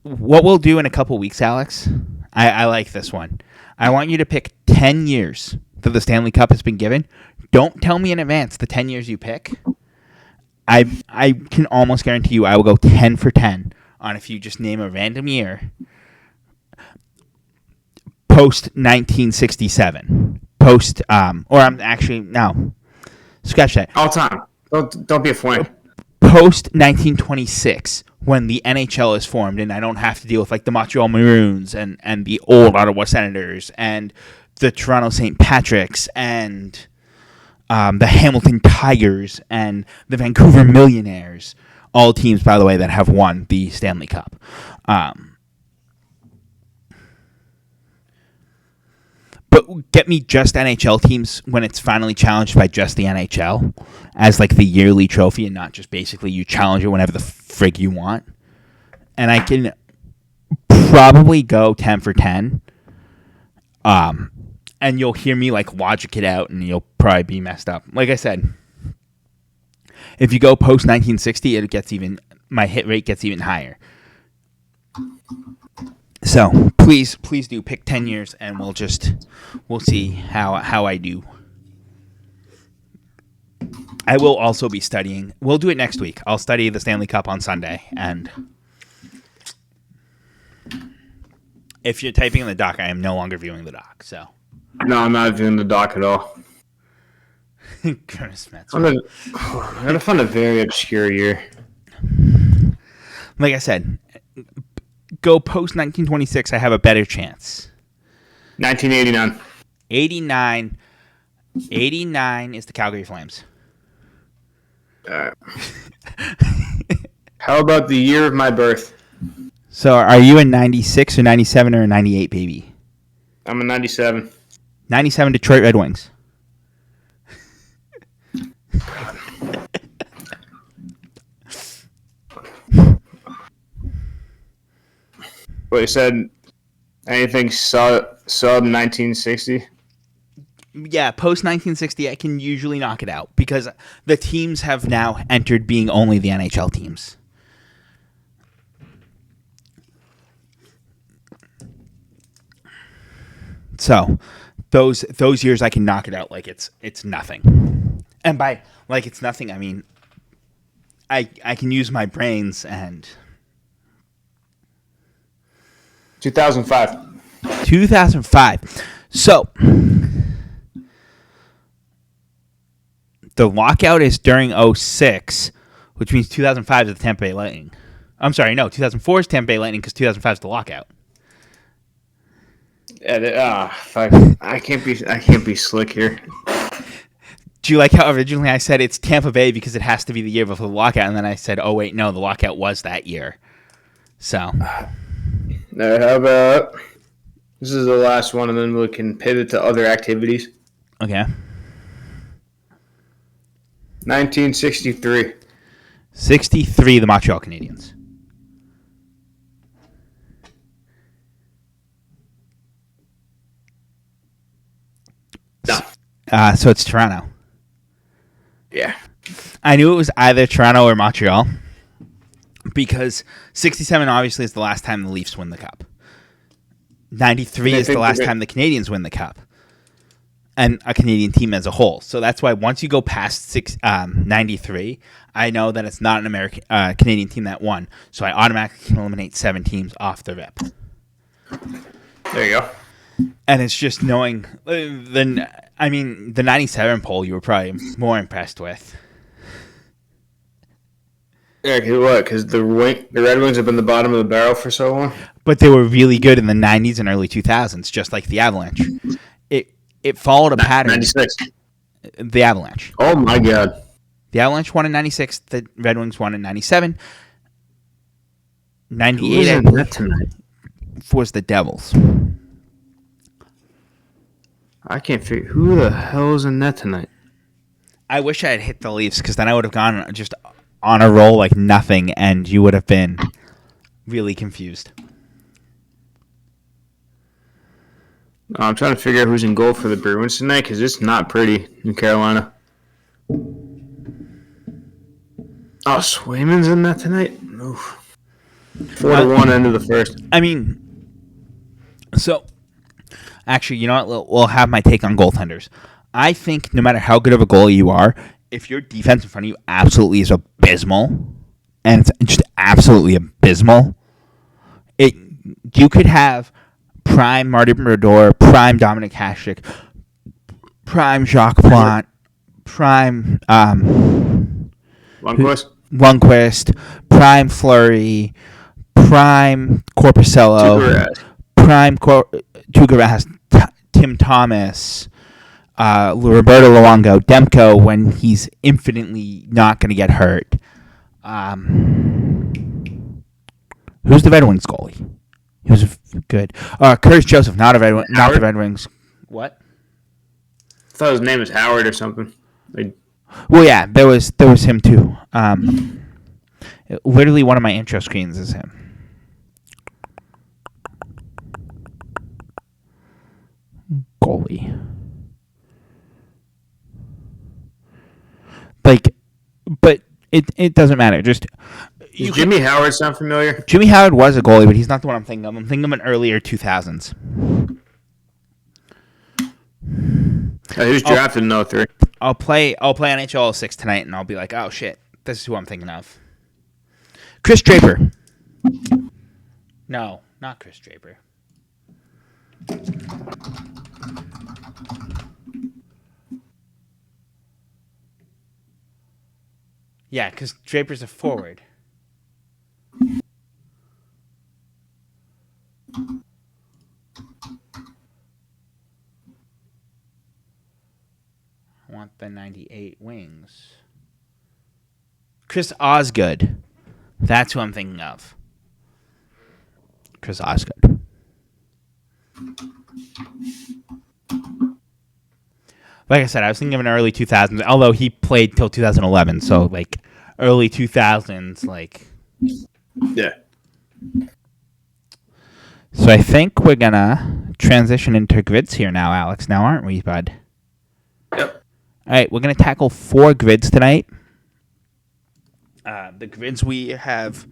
Speaker 2: What we'll do in a couple weeks, Alex, I like this one. I want you to pick 10 years that the Stanley Cup has been given. Don't tell me in advance the 10 years you pick. I can almost guarantee you I will go 10 for 10 on if you just name a random year post 1967. Scratch that.
Speaker 3: All time. Don't be a fool.
Speaker 2: Post 1926, when the NHL is formed, and I don't have to deal with like the Montreal Maroons and the old Ottawa Senators and the Toronto St. Patricks and the Hamilton Tigers and the Vancouver Millionaires. All teams, by the way, that have won the Stanley Cup. But get me just NHL teams when it's finally challenged by just the NHL as like the yearly trophy and not just basically you challenge it whenever the frig you want. And I can probably go 10 for 10. And you'll hear me like logic it out and you'll probably be messed up. Like I said, if you go post 1960, my hit rate gets even higher. So please do pick 10 years, and we'll see how I do. I will also be studying. We'll do it next week. I'll study the Stanley Cup on Sunday, and if you're typing in the doc, I am no longer viewing the doc. So
Speaker 3: no, I'm not viewing the doc at all.
Speaker 2: Goodness,
Speaker 3: I'm gonna find a very obscure year.
Speaker 2: Like I said, go post 1926. I have a better chance.
Speaker 3: 1989.
Speaker 2: 89 is the Calgary Flames.
Speaker 3: How about the year of my birth?
Speaker 2: So are you a 96 or 97 or a 98 baby?
Speaker 3: I'm a 97.
Speaker 2: 97 Detroit Red Wings.
Speaker 3: What you said? Anything sub 1960?
Speaker 2: Yeah, post 1960, I can usually knock it out because the teams have now entered being only the NHL teams. So those years I can knock it out like it's nothing. And by like it's nothing, I mean I can use my brains and
Speaker 3: 2005.
Speaker 2: 2005. So the lockout is during 06, which means 2005 is the Tampa Bay Lightning. I'm sorry, no, 2004 is Tampa Bay Lightning because 2005 is the lockout.
Speaker 3: I can't be slick here.
Speaker 2: Do you like how originally I said it's Tampa Bay because it has to be the year before the lockout, and then I said, oh wait, no, the lockout was that year. So,
Speaker 3: how about this is the last one, and then we can pivot to other activities.
Speaker 2: Okay.
Speaker 3: 1963.
Speaker 2: 63, the Montreal Canadiens. So it's Toronto.
Speaker 3: Yeah.
Speaker 2: I knew it was either Toronto or Montreal because 67 obviously is the last time the Leafs win the Cup. 93 is the last time the Canadians win the Cup. And a Canadian team as a whole. So that's why once you go past 93, I know that it's not an American Canadian team that won. So I automatically can eliminate 7 teams off the rip.
Speaker 3: There you go.
Speaker 2: And it's just knowing the 97 poll you were probably more impressed with.
Speaker 3: Yeah, because the Red Wings have been the bottom of the barrel for so long.
Speaker 2: But they were really good in the 90s and early 2000s, just like the Avalanche. It followed a pattern.
Speaker 3: 96.
Speaker 2: The Avalanche.
Speaker 3: Oh, my God.
Speaker 2: The Avalanche won in 96. The Red Wings won in 97. 98
Speaker 3: Who's in that tonight?
Speaker 2: was the Devils.
Speaker 3: I can't figure who the hell is in that tonight.
Speaker 2: I wish I had hit the Leafs because then I would have gone just on a roll like nothing, and you would have been really confused.
Speaker 3: I'm trying to figure out who's in goal for the Bruins tonight because it's not pretty in Carolina. Oh, Swayman's in that tonight? Oof. 4-1 end of the first.
Speaker 2: I mean, so actually, you know what? We'll have my take on goaltenders. I think no matter how good of a goalie you are, if your defense in front of you absolutely is abysmal, and it's just absolutely abysmal, you could have prime Marty Brodeur, prime Dominic Hasek, prime Jacques Plante, prime Lundqvist, prime Fleury, prime Corpuscello, prime Tugaraz, Tim Thomas, Roberto Luongo, Demko when he's infinitely not going to get hurt. Who's the Red Wings goalie? He was good. Curtis Joseph, not the Red Wings. What?
Speaker 3: I thought his name was Howard or something.
Speaker 2: Well, yeah, there was him too. Literally, one of my intro screens is him. Goalie. But it doesn't matter. Just
Speaker 3: Jimmy Howard sound familiar?
Speaker 2: Jimmy Howard was a goalie, but he's not the one I'm thinking of. I'm thinking of an earlier 2000s.
Speaker 3: He was drafted in 03.
Speaker 2: I'll play NHL 06 tonight, and I'll be like, oh shit, this is who I'm thinking of. Chris Draper. No, not Chris Draper. Yeah, because Draper's a forward. I want the 98 wings. Chris Osgood. That's who I'm thinking of. Chris Osgood. Like I said, I was thinking of an early 2000s, although he played till 2011, so like early 2000s, like.
Speaker 3: Yeah.
Speaker 2: So I think we're gonna transition into grids here now, Alex. Now, aren't we, bud?
Speaker 3: Yep.
Speaker 2: All right, we're gonna tackle 4 grids tonight. The grids we have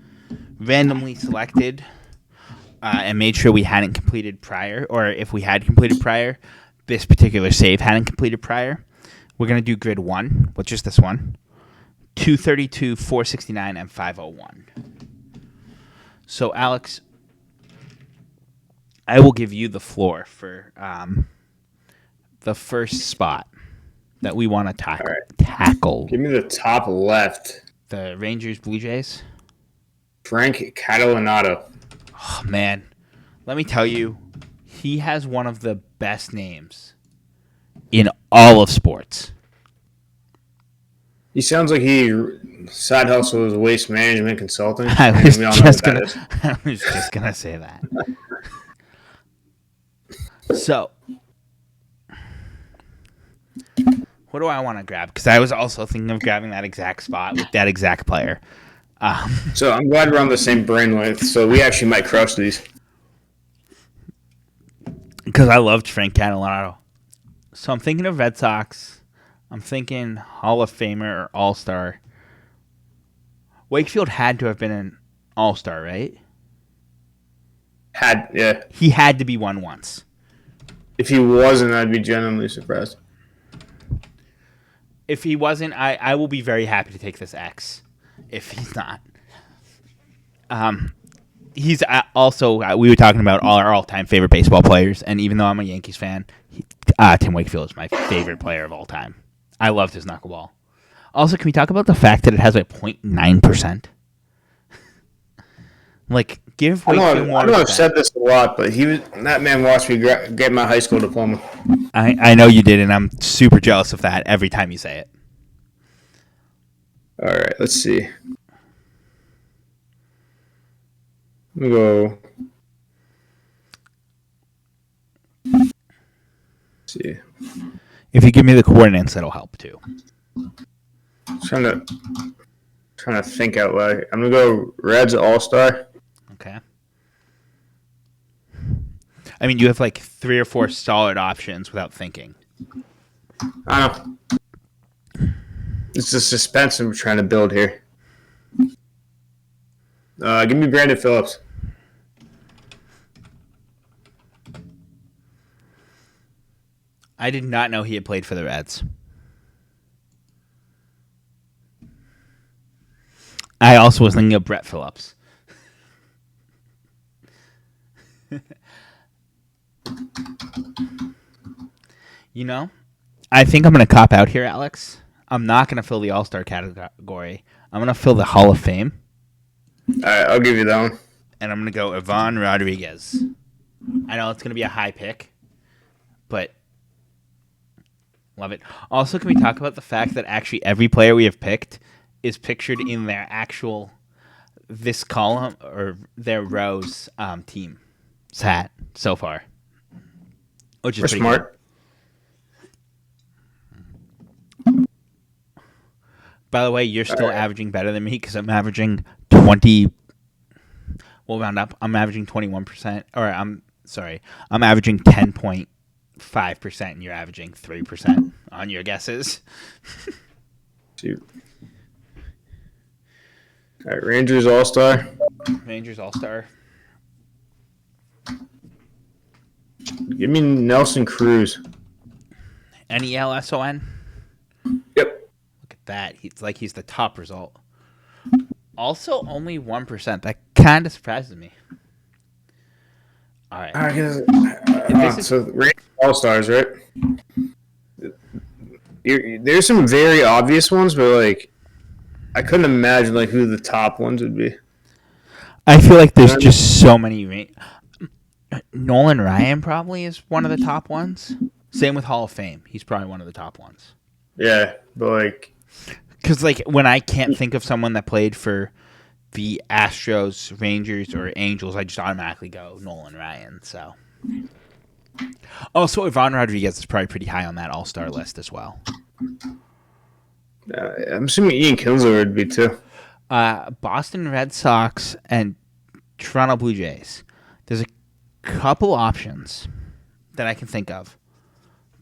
Speaker 2: randomly selected and made sure we hadn't completed prior, or if we had completed prior, this particular save hadn't completed prior. We're going to do grid 1, which is this one, 232, 469, and 501. So, Alex, I will give you the floor for the first spot that we want to tackle.
Speaker 3: Give me the top left.
Speaker 2: The Rangers Blue Jays.
Speaker 3: Frank Catalanato.
Speaker 2: Oh, man. Let me tell you, he has one of the best names in all of sports.
Speaker 3: He sounds like he side hustles waste management consulting.
Speaker 2: I was just going to say that. So, what do I want to grab? Because I was also thinking of grabbing that exact spot with that exact player.
Speaker 3: So I'm glad we're on the same brainwave. So we actually might crush these.
Speaker 2: Because I loved Frank Catalanato So I'm thinking of Red Sox. I'm thinking Hall of Famer or All Star. Wakefield had to have been an All Star, right?
Speaker 3: Yeah.
Speaker 2: He had to be one once.
Speaker 3: If he wasn't, I'd be genuinely surprised.
Speaker 2: If he wasn't, I will be very happy to take this X. If he's not, he's also we were talking about all our all-time favorite baseball players, and even though I'm a Yankees fan, Tim Wakefield is my favorite player of all time. I loved his knuckleball. Also, can we talk about the fact that it has a 0.9%? Like, give Wakefield more.
Speaker 3: I know I've said this a lot, but that man watched me get my high school diploma.
Speaker 2: I know you did, and I'm super jealous of that every time you say it.
Speaker 3: All right, let's see. Let me go. Let's see.
Speaker 2: If you give me the coordinates, that'll help too.
Speaker 3: Trying to think out loud. I'm gonna go Reds All-Star.
Speaker 2: Okay. I mean, you have like 3 or 4 solid options without thinking.
Speaker 3: I don't know. It's the suspense I'm trying to build here. Give me Brandon Phillips.
Speaker 2: I did not know he had played for the Reds. I also was thinking of Brett Phillips. You know, I think I'm going to cop out here, Alex. I'm not going to fill the All-Star category. I'm going to fill the Hall of Fame.
Speaker 3: All right, I'll give you that one.
Speaker 2: And I'm going to go Ivan Rodriguez. I know it's going to be a high pick, but love it. Also, can we talk about the fact that actually every player we have picked is pictured in their actual, this column, or their row's team hat so far? Which is
Speaker 3: We're
Speaker 2: pretty
Speaker 3: smart.
Speaker 2: Cool. By the way, you're still averaging better than me because I'm averaging 20. We'll round up. I'm averaging 21%. Or I'm averaging 10.5%, and you're averaging 3% on your guesses.
Speaker 3: Shoot. All right, Rangers All-Star.
Speaker 2: Rangers All-Star.
Speaker 3: Give me Nelson Cruz.
Speaker 2: NELSON?
Speaker 3: Yep.
Speaker 2: Look at that. He's the top result. Also, only 1%. That kind of surprises me. All right.
Speaker 3: So Rangers All-Stars, right? There's some very obvious ones, but like I couldn't imagine like who the top ones would be.
Speaker 2: I feel like there's just so many. Nolan Ryan probably is one of the top ones. Same with Hall of Fame. He's probably one of the top ones.
Speaker 3: Yeah, but like,
Speaker 2: because like when I can't think of someone that played for the Astros, Rangers, or Angels, I just automatically go Nolan Ryan. So, also Ivan Rodriguez is probably pretty high on that All-Star list as well.
Speaker 3: I'm assuming Ian Kinsler would be too.
Speaker 2: Boston Red Sox and Toronto Blue Jays. There's a couple options that I can think of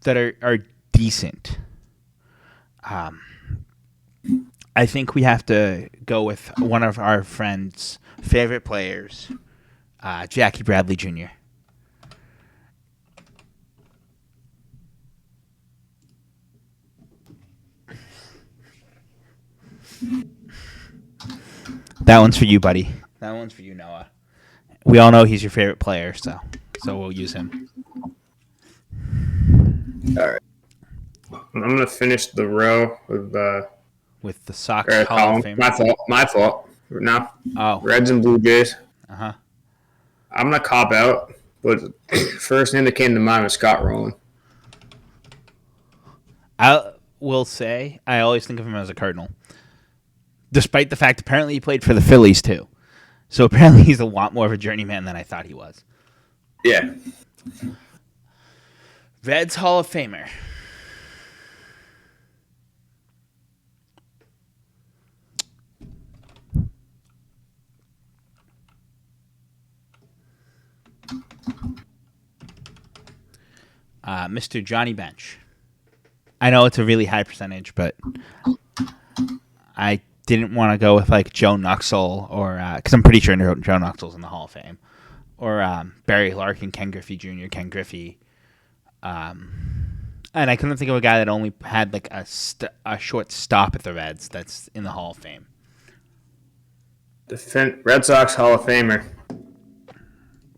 Speaker 2: that are decent. I think we have to go with one of our friends' favorite players, Jackie Bradley Jr. That one's for you, buddy. That one's for you, Noah. We all know he's your favorite player, so we'll use him.
Speaker 3: All right. I'm gonna finish the row
Speaker 2: with the Sox Hall
Speaker 3: column.
Speaker 2: of Fame.
Speaker 3: My fault. Now,
Speaker 2: oh,
Speaker 3: Reds and Blue Jays.
Speaker 2: I'm
Speaker 3: gonna cop out, but first name that came to mind was Scott Rowland.
Speaker 2: I will say I always think of him as a Cardinal, despite the fact apparently he played for the Phillies too. So apparently he's a lot more of a journeyman than I thought he was.
Speaker 3: Yeah.
Speaker 2: Reds Hall of Famer. Mr. Johnny Bench. I know it's a really high percentage, but I didn't want to go with like Joe Nuxle or because I'm pretty sure Joe Nuxle's in the Hall of Fame, or Barry Larkin, Ken Griffey Jr., Ken Griffey, and I couldn't think of a guy that only had like a short stop at the Reds that's in the Hall of Fame.
Speaker 3: The Red Sox Hall of Famer,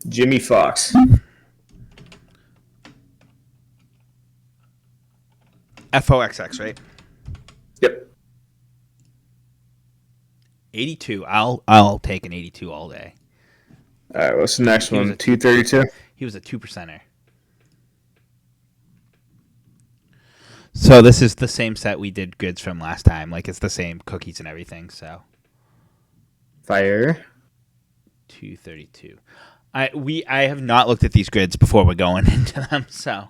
Speaker 3: Jimmy Fox.
Speaker 2: FOXX, right?
Speaker 3: Yep.
Speaker 2: 82. I'll take an 82 all day.
Speaker 3: All right, what's the next
Speaker 2: was
Speaker 3: one?
Speaker 2: a
Speaker 3: 232?
Speaker 2: He was a 2%er. So this is the same set we did goods from last time. Like it's the same cookies and everything. So
Speaker 3: Fire.
Speaker 2: 232. I have not looked at these grids before we're going into them. So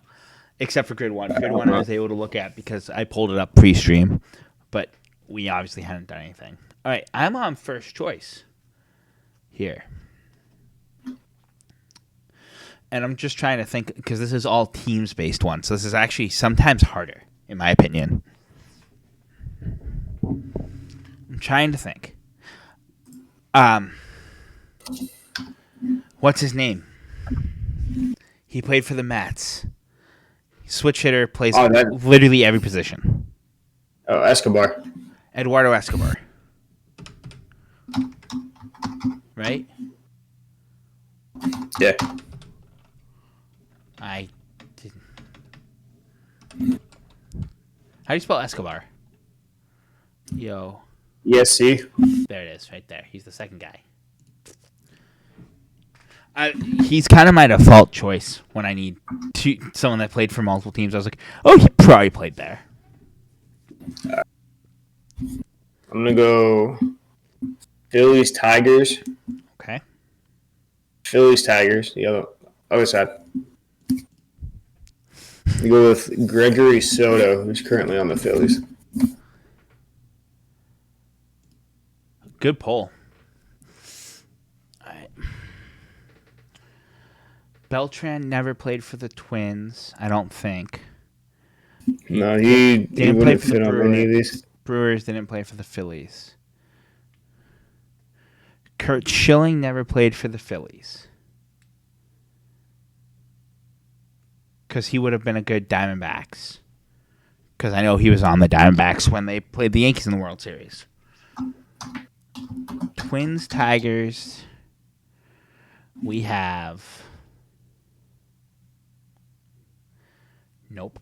Speaker 2: except for grid one. Grid one I was able to look at because I pulled it up pre-stream, but we obviously hadn't done anything. All right, I'm on first choice here. And I'm just trying to think because this is all teams-based one. So this is actually sometimes harder, in my opinion. I'm trying to think. What's his name? He played for the Mets. Switch hitter, plays literally every position.
Speaker 3: Oh, Escobar.
Speaker 2: Eduardo Escobar. Right?
Speaker 3: Yeah.
Speaker 2: I didn't. How do you spell Escobar? Yo.
Speaker 3: ESC.
Speaker 2: There it is, right there. He's the second guy. He's kind of my default choice when I need someone that played for multiple teams. I was like, oh, he probably played there.
Speaker 3: I'm going to go Phillies, Tigers.
Speaker 2: Okay.
Speaker 3: Phillies, Tigers. The other side. You go with Gregory Soto, who's currently on the Phillies.
Speaker 2: Good poll. All right. Beltran never played for the Twins, I don't think.
Speaker 3: No, he
Speaker 2: Didn't play
Speaker 3: wouldn't
Speaker 2: for the
Speaker 3: fit on any of these.
Speaker 2: Brewers didn't play for the Phillies. Kurt Schilling never played for the Phillies. Because he would have been a good Diamondbacks. Because I know he was on the Diamondbacks when they played the Yankees in the World Series. Twins, Tigers. We have... Nope.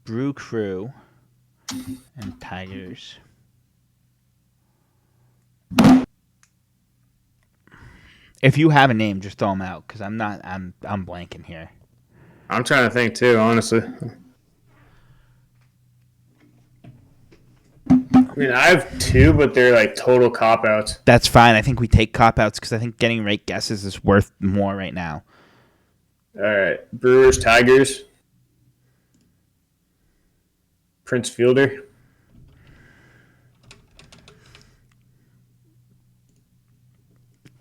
Speaker 2: Brew Crew and Tigers. If you have a name, just throw them out because I'm blanking here.
Speaker 3: I'm trying to think too, honestly. I mean, I have two, but they're like total cop outs.
Speaker 2: That's fine. I think we take cop outs because I think getting right guesses is worth more right now.
Speaker 3: All right, Brewers, Tigers. Prince Fielder.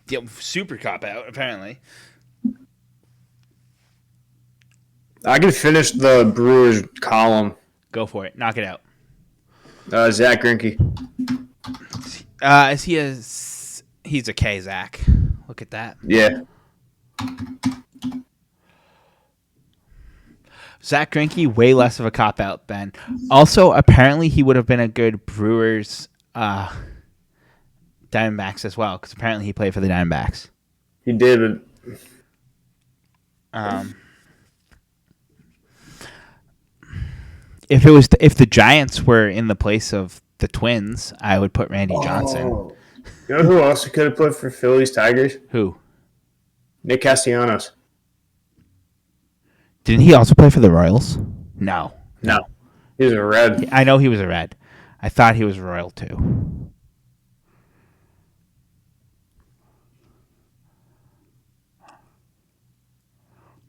Speaker 2: Yeah, super cop out, apparently.
Speaker 3: I can finish the Brewers column.
Speaker 2: Go for it. Knock it out.
Speaker 3: Zach Greinke.
Speaker 2: He's a K, Zach. Look at that.
Speaker 3: Yeah.
Speaker 2: Zach Greinke, way less of a cop out than. Also, apparently, he would have been a good Brewers Diamondbacks as well, because apparently he played for the Diamondbacks.
Speaker 3: He did.
Speaker 2: If the Giants were in the place of the Twins, I would put Randy Johnson.
Speaker 3: You know who else could have put for Phillies, Tigers?
Speaker 2: Who?
Speaker 3: Nick Castellanos.
Speaker 2: Didn't he also play for the Royals? No.
Speaker 3: He was a Red.
Speaker 2: I know he was a Red. I thought he was a Royal too.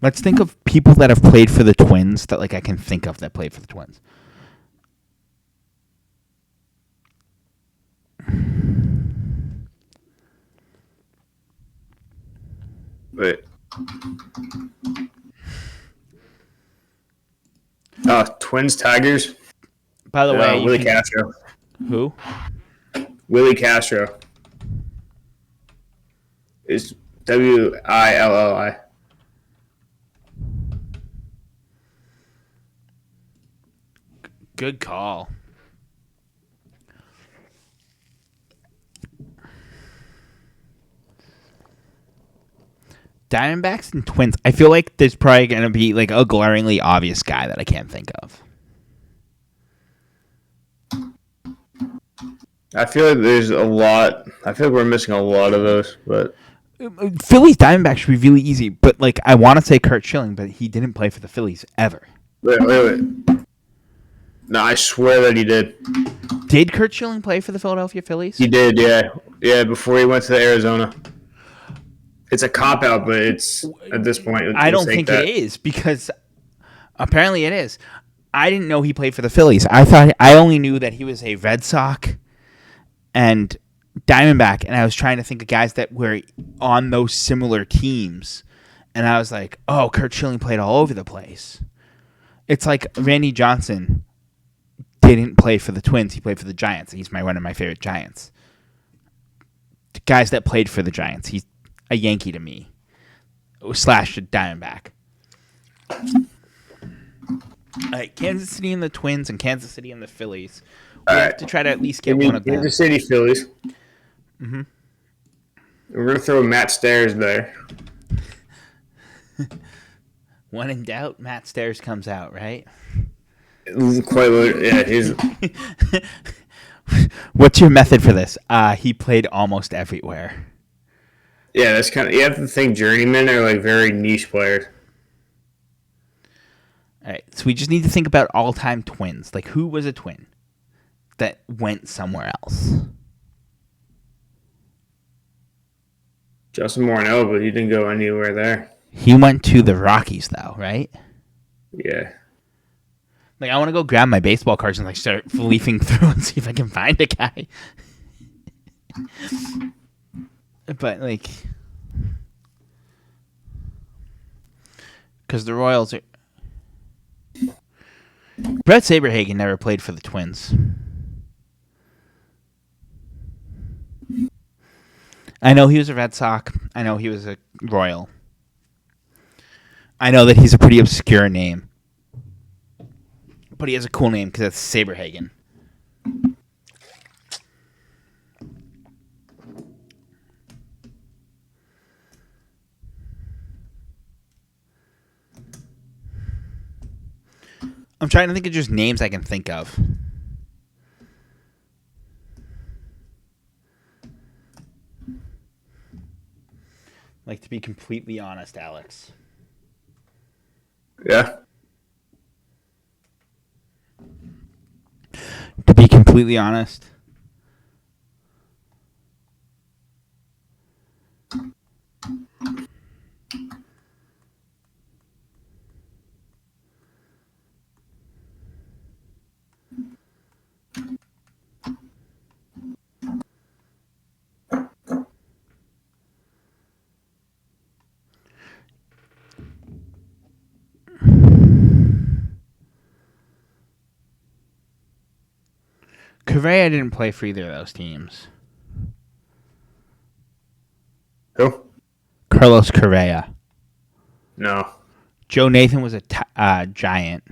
Speaker 2: Let's think of people that have played for the Twins that I can think of that played for the Twins.
Speaker 3: Wait. Twins, Tigers.
Speaker 2: By the way, you
Speaker 3: Willie
Speaker 2: can,
Speaker 3: Castro.
Speaker 2: who?
Speaker 3: Willie Castro is Willi.
Speaker 2: Good call. Diamondbacks and Twins. I feel like there's probably going to be like a glaringly obvious guy that I can't think of.
Speaker 3: I feel like there's a lot. I feel like we're missing a lot of those, but
Speaker 2: Phillies Diamondbacks should be really easy, but like I want to say Kurt Schilling, but he didn't play for the Phillies ever.
Speaker 3: wait. No, I swear that he did.
Speaker 2: Did Kurt Schilling play for the Philadelphia Phillies?
Speaker 3: He did, yeah. Before he went to Arizona. It's a cop out, but it's at this point.
Speaker 2: I don't think it is because apparently it is. I didn't know he played for the Phillies. I only knew that he was a Red Sox and Diamondback, and I was trying to think of guys that were on those similar teams, and I was like, oh, Kurt Schilling played all over the place. It's like Randy Johnson didn't play for the Twins. He played for the Giants. He's one of my favorite Giants. The guys that played for the Giants. He's a Yankee to me. Slash a Diamondback. All right, Kansas City and the Twins and Kansas City and the Phillies. We have to try to at least get one of them.
Speaker 3: Kansas City Phillies. Mm-hmm. We're going to throw Matt Stairs there.
Speaker 2: When in doubt, Matt Stairs comes out, right?
Speaker 3: Quite literally, yeah. He's.
Speaker 2: What's your method for this? He played almost everywhere.
Speaker 3: Yeah, that's kind of. You have to think journeymen are like very niche players.
Speaker 2: All right, so we just need to think about all-time Twins. Like, who was a Twin that went somewhere else?
Speaker 3: Justin Morneau, but he didn't go anywhere there.
Speaker 2: He went to the Rockies, though, right?
Speaker 3: Yeah.
Speaker 2: Like, I want to go grab my baseball cards and like start leafing through and see if I can find a guy. But like, because the Royals are. Brett Saberhagen never played for the Twins. I know he was a Red Sox. I know he was a Royal. I know that he's a pretty obscure name. But he has a cool name because that's Saberhagen. I'm trying to think of just names I can think of. Like, to be completely honest, Alex.
Speaker 3: Yeah.
Speaker 2: To be completely honest. Correa didn't play for either of those teams.
Speaker 3: Who?
Speaker 2: Carlos Correa.
Speaker 3: No.
Speaker 2: Joe Nathan was a Giant.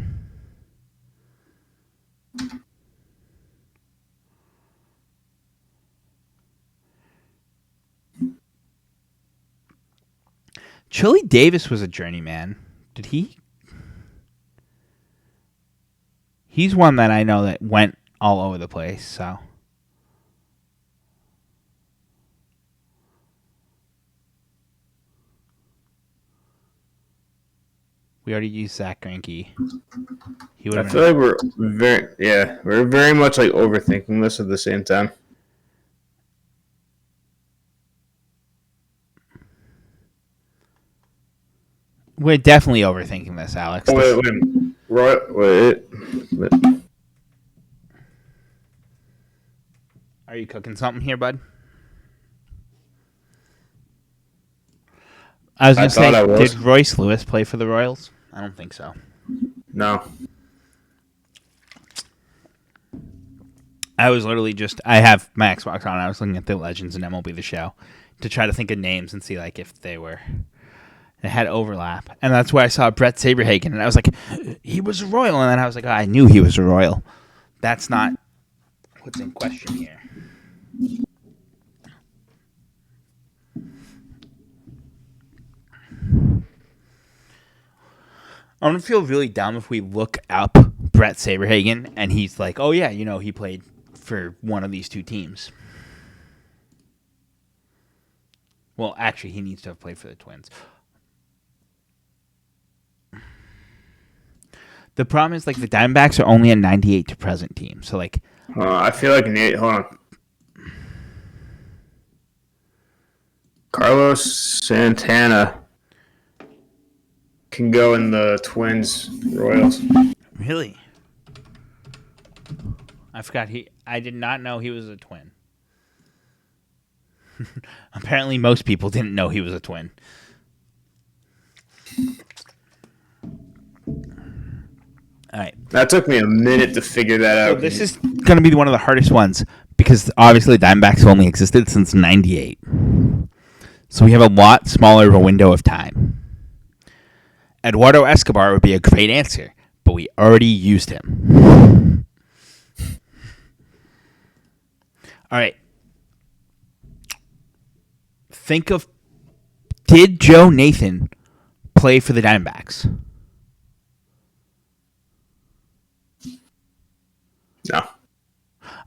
Speaker 2: Chili Davis was a journeyman. Did he? He's one that I know that went all over the place, so. We already used Zach Greinke.
Speaker 3: I feel like we're very much like overthinking this at the same time.
Speaker 2: We're definitely overthinking this, Alex.
Speaker 3: Wait.
Speaker 2: Are you cooking something here, bud? I was going to say, did Royce Lewis play for the Royals? I don't think so.
Speaker 3: No.
Speaker 2: I was literally I have my Xbox on. I was looking at the Legends and MLB The Show to try to think of names and see like if they had overlap. And that's where I saw Brett Saberhagen, and I was like, he was a Royal. And then I was like, oh, I knew he was a Royal. That's not what's in question here. I'm going to feel really dumb if we look up Brett Saberhagen and he's like, oh, yeah, he played for one of these two teams. Well, actually, he needs to have played for the Twins. The problem is, like, the Diamondbacks are only a 98 to present team. So, like...
Speaker 3: I feel like Nate... Hold on. Carlos Santana can go in the Twins Royals.
Speaker 2: Really? I forgot I did not know he was a Twin. Apparently most people didn't know he was a Twin. All right.
Speaker 3: That took me a minute to figure that out.
Speaker 2: So this is going to be one of the hardest ones because obviously Diamondbacks have only existed since 98. So we have a lot smaller of a window of time. Eduardo Escobar would be a great answer, but we already used him. All right. Think of, did Joe Nathan play for the Diamondbacks?
Speaker 3: No.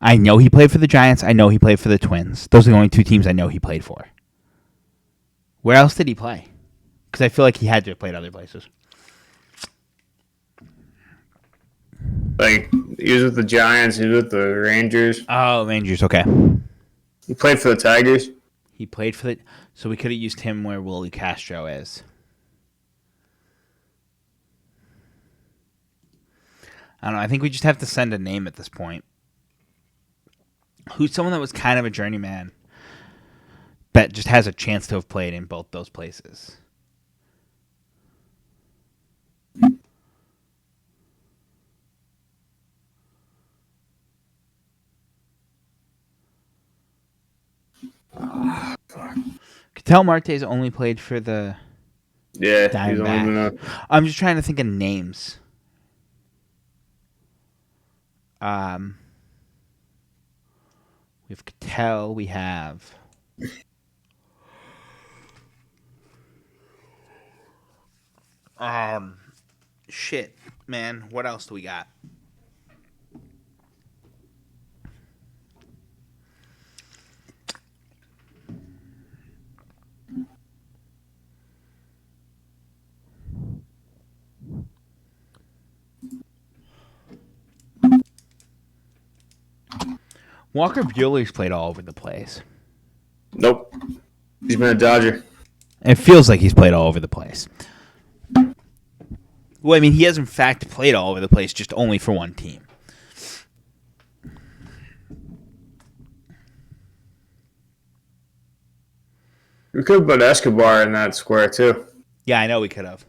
Speaker 2: I know he played for the Giants. I know he played for the Twins. Those are the only two teams I know he played for. Where else did he play? Because I feel like he had to have played other places.
Speaker 3: Like, he was with the Giants. He was with the Rangers.
Speaker 2: Oh, Rangers. Okay.
Speaker 3: He played for the Tigers.
Speaker 2: He played for the... So we could have used him where Willie Castro is. I don't know. I think we just have to send a name at this point. Who's someone that was kind of a journeyman that just has a chance to have played in both those places? Ketel Marte's only played for the
Speaker 3: Yeah, he's only
Speaker 2: Diamondbacks.
Speaker 3: been
Speaker 2: I'm just trying to think of names. We have Ketel. We have... Shit, man. What else do we got? Walker Buehler's played all over the place.
Speaker 3: Nope. He's been a Dodger.
Speaker 2: It feels like he's played all over the place. Well, I mean, he has in fact played all over the place, just only for one team.
Speaker 3: We could have put Escobar in that square, too.
Speaker 2: Yeah, I know we could have.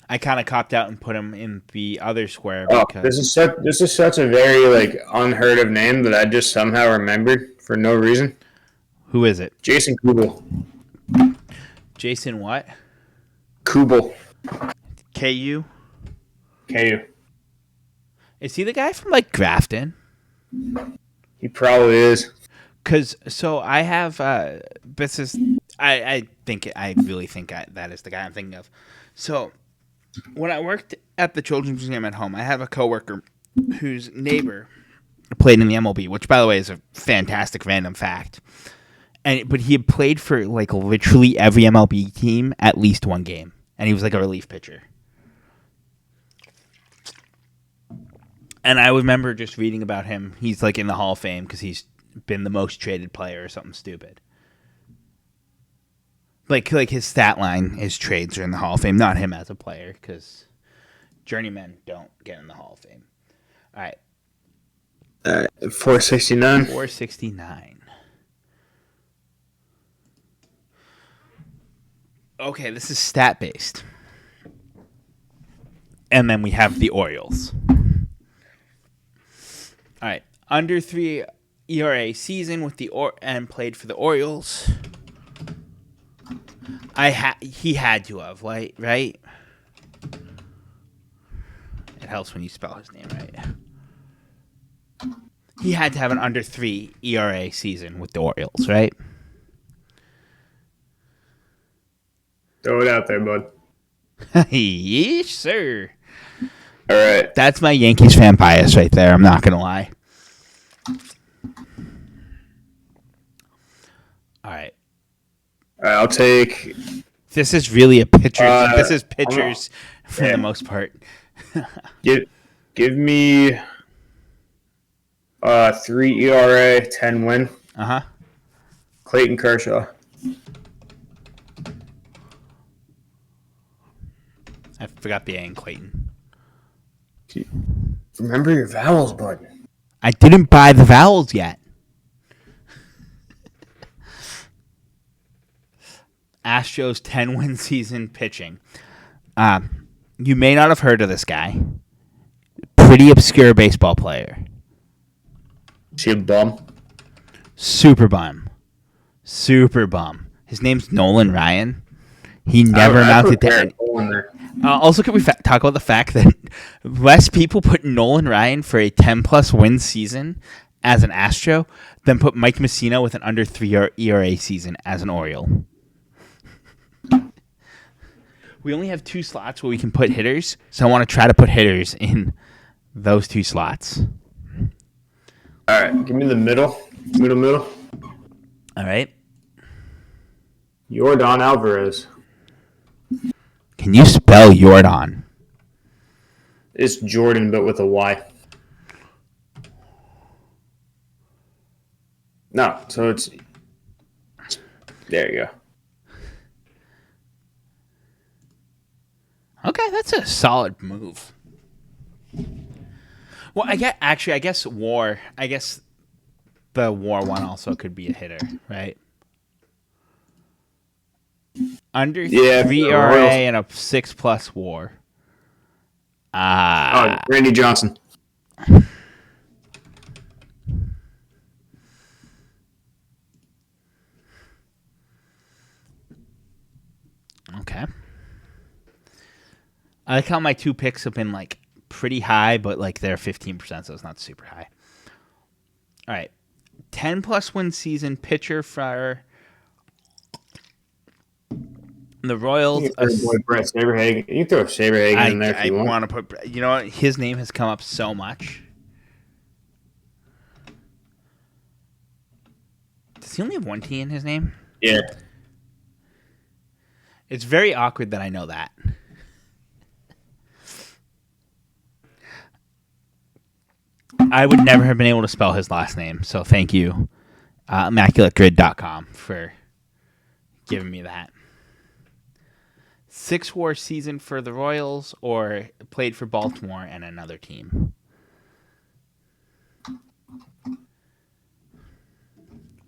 Speaker 2: I kind of copped out and put him in the other square because
Speaker 3: This is such a very unheard of name that I just somehow remembered for no reason.
Speaker 2: Who is it?
Speaker 3: Jason Kubel.
Speaker 2: Jason what?
Speaker 3: Kubel.
Speaker 2: KU?
Speaker 3: KU.
Speaker 2: Is he the guy from Grafton?
Speaker 3: He probably is.
Speaker 2: So I have this is I really think that is the guy I'm thinking of. So when I worked at the Children's Museum at home, I have a coworker whose neighbor played in the MLB, which by the way is a fantastic random fact. But he had played for literally every MLB team at least one game, and he was a relief pitcher. And I remember just reading about him. He's in the Hall of Fame because he's been the most traded player or something stupid. Like his stat line, his trades are in the Hall of Fame, not him as a player, because journeymen don't get in the Hall of Fame. All right.
Speaker 3: 469.
Speaker 2: 469. Okay, this is stat based. And then we have the Orioles. All right. Under 3 ERA season with and played for the Orioles. He had to have, right? It helps when you spell his name right. He had to have an under 3 ERA season with the Orioles, right?
Speaker 3: Throw it out there, bud.
Speaker 2: Yes, sir.
Speaker 3: All right.
Speaker 2: That's my Yankees fan bias right there. I'm not going to lie. All right.
Speaker 3: I'll take.
Speaker 2: This is really a pitcher. This is pitchers for the most part.
Speaker 3: Give me 3 ERA, 10 win.
Speaker 2: Uh-huh.
Speaker 3: Clayton Kershaw.
Speaker 2: I forgot the A in Clayton.
Speaker 3: Remember your vowels, bud.
Speaker 2: I didn't buy the vowels yet. Astros 10-win season pitching. You may not have heard of this guy. Pretty obscure baseball player.
Speaker 3: Is he a bum?
Speaker 2: Super bum. His name's Nolan Ryan. He never amounted to any. Also, can we talk about the fact that less people put Nolan Ryan for a 10-plus win season as an Astro than put Mike Mussina with an under 3 ERA season as an Oriole? We only have 2 slots where we can put hitters, so I want to try to put hitters in those 2 slots.
Speaker 3: All right, give me the middle. Middle.
Speaker 2: All right.
Speaker 3: Yordan Alvarez.
Speaker 2: Can you spell Yordan?
Speaker 3: It's Jordan, but with a Y. No, so it's... There you go.
Speaker 2: Okay, that's a solid move. Well, I guess WAR. I guess the WAR one also could be a hitter, right? Under 3 ERA and a 6+ WAR.
Speaker 3: Randy Johnson.
Speaker 2: Okay. I like how my 2 picks have been like pretty high, but like they're 15%, so it's not super high. All right. 10+ win season pitcher for the Royals.
Speaker 3: You can throw Brett Saberhagen. You can throw Saberhagen in there if you want.
Speaker 2: I want to put. You know what? His name has come up so much. Does he only have 1 T in his name?
Speaker 3: Yeah.
Speaker 2: It's very awkward that I know that. I would never have been able to spell his last name, so thank you, ImmaculateGrid.com, for giving me that. 6 WAR season for the Royals, or played for Baltimore and another team?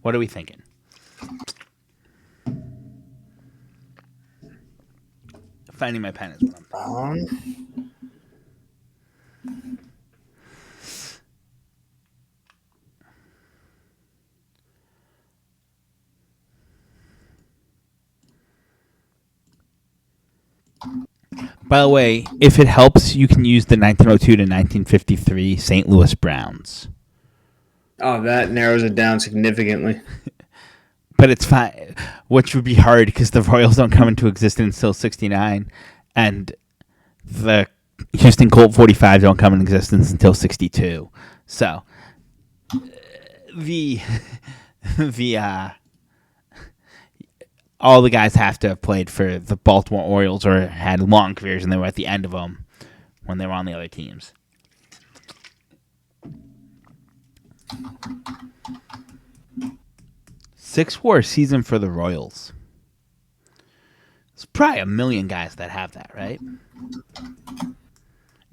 Speaker 2: What are we thinking? Finding my pen is what I'm thinking. By the way, if it helps, you can use the 1902 to 1953 St. Louis Browns.
Speaker 3: Oh, that narrows it down significantly.
Speaker 2: But it's fine, which would be hard because the Royals don't come into existence until 1969, and the Houston Colt 45 don't come into existence until 1962. So, all the guys have to have played for the Baltimore Orioles or had long careers, and they were at the end of them when they were on the other teams. Six WAR season for the Royals. It's probably 1 million guys that have that, right?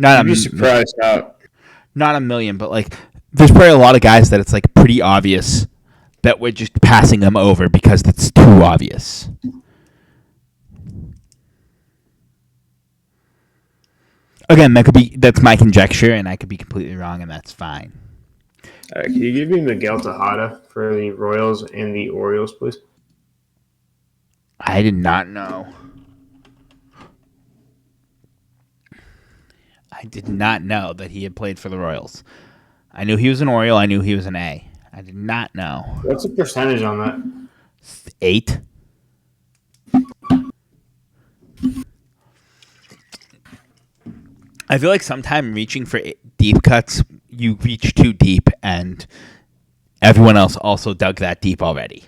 Speaker 3: I'd be surprised out.
Speaker 2: Not 1 million, but like there's probably a lot of guys that it's like pretty obvious that we're just passing them over because it's too obvious. Again, that's my conjecture, and I could be completely wrong, and that's fine.
Speaker 3: Can you give me Miguel Tejada for the Royals and the Orioles, please?
Speaker 2: I did not know. I did not know that he had played for the Royals. I knew he was an Oriole. I knew he was an A. I did not know.
Speaker 3: What's the percentage on that?
Speaker 2: 8. I feel like sometime reaching for deep cuts, you reach too deep, and everyone else also dug that deep already.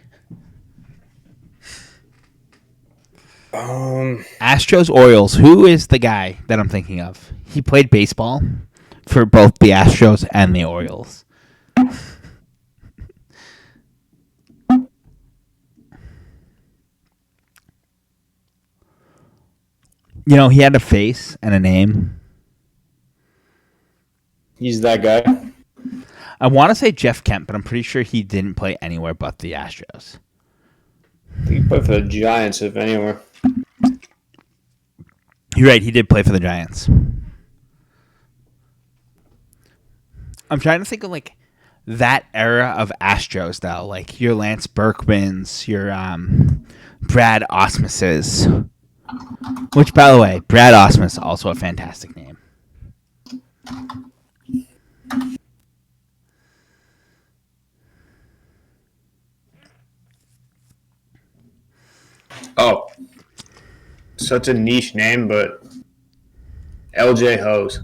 Speaker 2: Astros, Orioles. Who is the guy that I'm thinking of? He played baseball for both the Astros and the Orioles. You know, he had a face and a name.
Speaker 3: He's that guy.
Speaker 2: I want to say Jeff Kemp, but I'm pretty sure he didn't play anywhere but the Astros.
Speaker 3: He played for the Giants, if anywhere.
Speaker 2: You're right, he did play for the Giants. I'm trying to think of, like, that era of Astros, though. Like, your Lance Berkmans, your Brad Osmuses. Which, by the way, Brad Osmus, also a fantastic name.
Speaker 3: Oh. Such a niche name, but LJ Hose.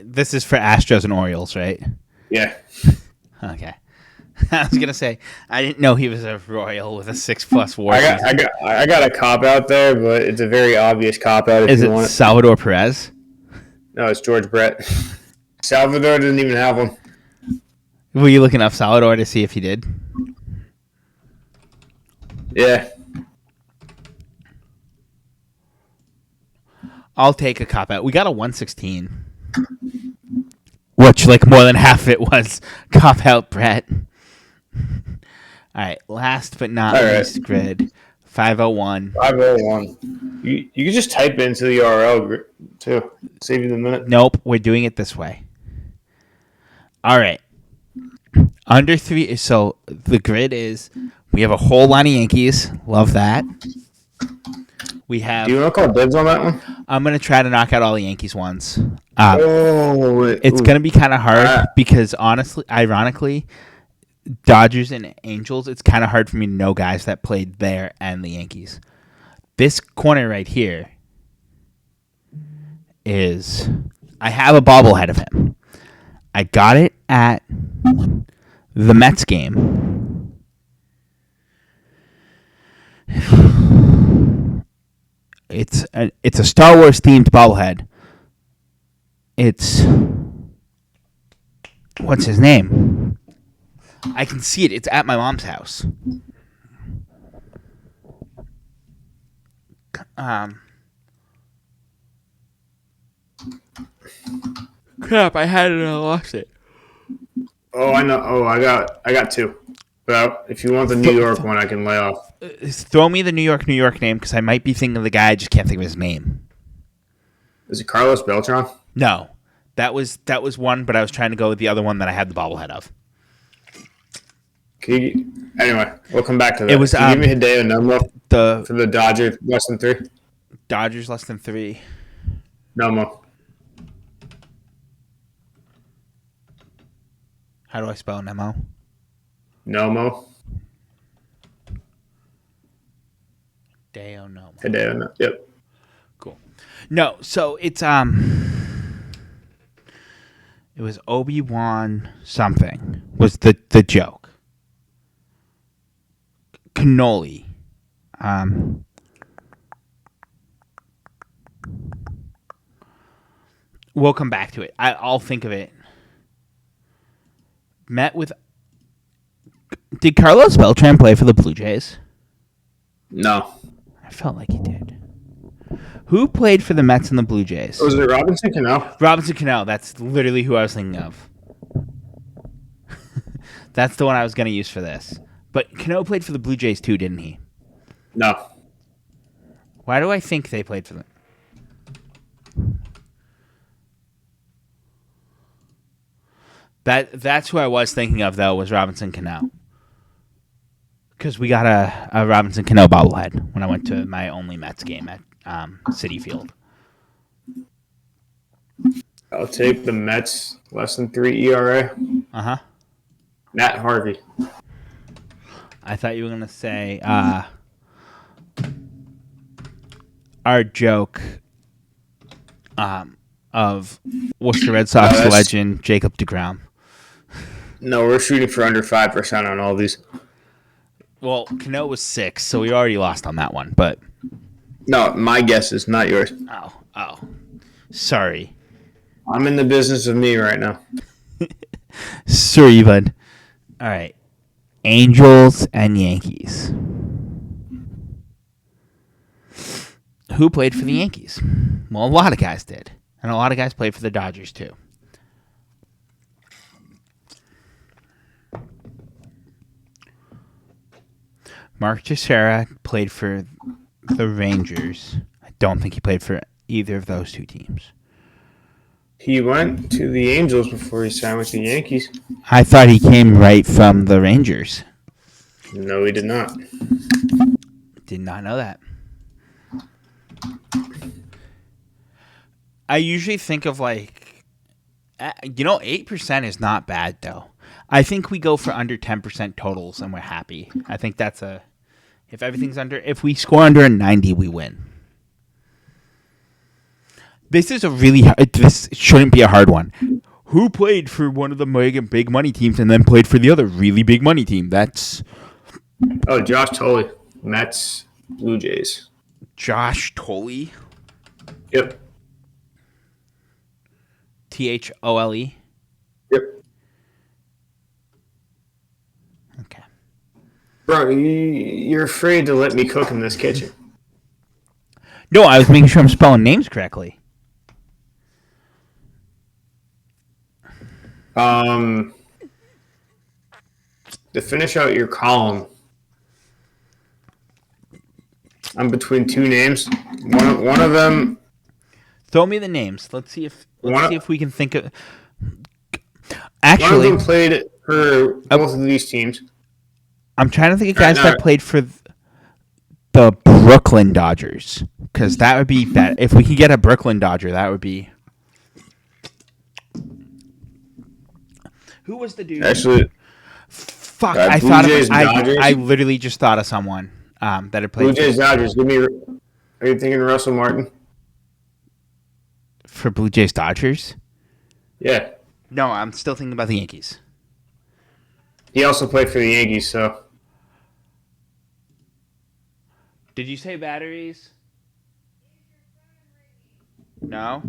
Speaker 2: This is for Astros and Orioles, right?
Speaker 3: Yeah.
Speaker 2: Okay. I was gonna say I didn't know he was a Royal with a 6+ WAR.
Speaker 3: I got a cop out there, but it's a very obvious cop out.
Speaker 2: Is it Salvador Perez?
Speaker 3: No, it's George Brett. Salvador didn't even have one.
Speaker 2: Were you looking up Salvador to see if he did?
Speaker 3: Yeah.
Speaker 2: I'll take a cop out. We got a 116, which like more than half of it was cop out Brett. All right, last but not least, grid 501.
Speaker 3: 501. You can just type into the URL too. Save you the minute.
Speaker 2: Nope, we're doing it this way. All right. Under 3, so the grid is we have a whole line of Yankees. Love that. We have.
Speaker 3: Do you want to call dibs on that one?
Speaker 2: I'm gonna try to knock out all the Yankees ones. It's gonna be kind of hard because ironically, Dodgers and Angels. It's kind of hard for me to know guys that played there and the Yankees. This corner right here is. I have a bobblehead of him. I got it at the Mets game. It's a Star Wars themed bobblehead. It's what's his name? I can see it. It's at my mom's house. Crap! I had it and I lost it.
Speaker 3: Oh, I know. Oh, I got two. But if you want the New York one, I can lay off.
Speaker 2: Throw me the New York name because I might be thinking of the guy. I just can't think of his name.
Speaker 3: Is it Carlos Beltran?
Speaker 2: No, that was one, but I was trying to go with the other one that I had the bobblehead of.
Speaker 3: Anyway, we'll come back to that.
Speaker 2: It was.
Speaker 3: Can you give me Hideo Nomo for the Dodgers less than 3.
Speaker 2: Dodgers less than 3.
Speaker 3: Nomo.
Speaker 2: How do I spell Nemo?
Speaker 3: Nomo.
Speaker 2: Hideo Nomo.
Speaker 3: Hideo Nomo. Yep.
Speaker 2: Cool. No, so it's it was Obi-Wan something was the joke. Cannoli. We'll come back to it. I'll think of it. Met with. Did Carlos Beltran play for the Blue Jays?
Speaker 3: No.
Speaker 2: I felt like he did. Who played for the Mets and the Blue Jays?
Speaker 3: Was it Robinson Cano?
Speaker 2: Robinson Cano. That's literally who I was thinking of. That's the one I was going to use for this. But Cano played for the Blue Jays too, didn't he?
Speaker 3: No.
Speaker 2: Why do I think they played for them? That's who I was thinking of though, was Robinson Cano. Because we got a Robinson Cano bobblehead when I went to my only Mets game at Citi Field.
Speaker 3: I'll take the Mets less than 3 ERA.
Speaker 2: Uh-huh.
Speaker 3: Matt Harvey.
Speaker 2: I thought you were going to say our joke of Worcester Red Sox legend Jacob deGrom.
Speaker 3: No, we're shooting for under 5% on all these.
Speaker 2: Well, Cano was 6, so we already lost on that one. But
Speaker 3: no, my guess is not yours.
Speaker 2: Oh, sorry.
Speaker 3: I'm in the business of me right now.
Speaker 2: Sorry, bud. All right, Angels and Yankees. Who played for the Yankees? Well, a lot of guys did, and a lot of guys played for the Dodgers too. Mark Teixeira played for the Rangers. I don't think he played for either of those two teams.
Speaker 3: He went to the Angels before he signed with the Yankees.
Speaker 2: I thought he came right from the Rangers.
Speaker 3: No, he did not.
Speaker 2: Did not know that. I usually think of 8% is not bad though. I think we go for under 10% totals and we're happy. I think that's if we score under a 90, we win. This shouldn't be a hard one. Who played for one of the big money teams and then played for the other really big money team? That's
Speaker 3: Josh Tolley, Mets, Blue Jays.
Speaker 2: Josh Tolley.
Speaker 3: Yep.
Speaker 2: THOLE.
Speaker 3: Yep.
Speaker 2: Okay.
Speaker 3: Bro, you're afraid to let me cook in this kitchen.
Speaker 2: No, I was making sure I'm spelling names correctly.
Speaker 3: To finish out your column, I'm between two names. One of them.
Speaker 2: Throw me the names. Let's see if we can think of.
Speaker 3: One
Speaker 2: Actually,
Speaker 3: of them played for both of these teams.
Speaker 2: I'm trying to think of guys that played for the Brooklyn Dodgers, because that would be better. If we could get a Brooklyn Dodger, that would be. Who was the dude?
Speaker 3: Actually,
Speaker 2: fuck! I literally just thought of someone that had played.
Speaker 3: Blue Jays Dodgers. Are you thinking Russell Martin?
Speaker 2: For Blue Jays Dodgers?
Speaker 3: Yeah.
Speaker 2: No, I'm still thinking about the Yankees.
Speaker 3: He also played for the Yankees, so.
Speaker 2: Did you say batteries? No?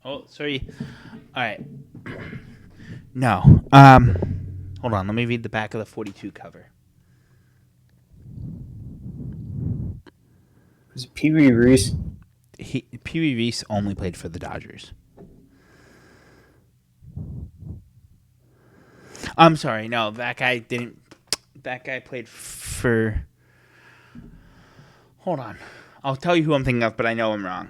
Speaker 2: Oh, sorry. All right. No. Hold on. Let me read the back of the 42 cover.
Speaker 3: Was it Pee Wee Reese?
Speaker 2: Pee Wee Reese only played for the Dodgers. I'm sorry. No, that guy didn't. That guy played for. Hold on. I'll tell you who I'm thinking of, but I know I'm wrong.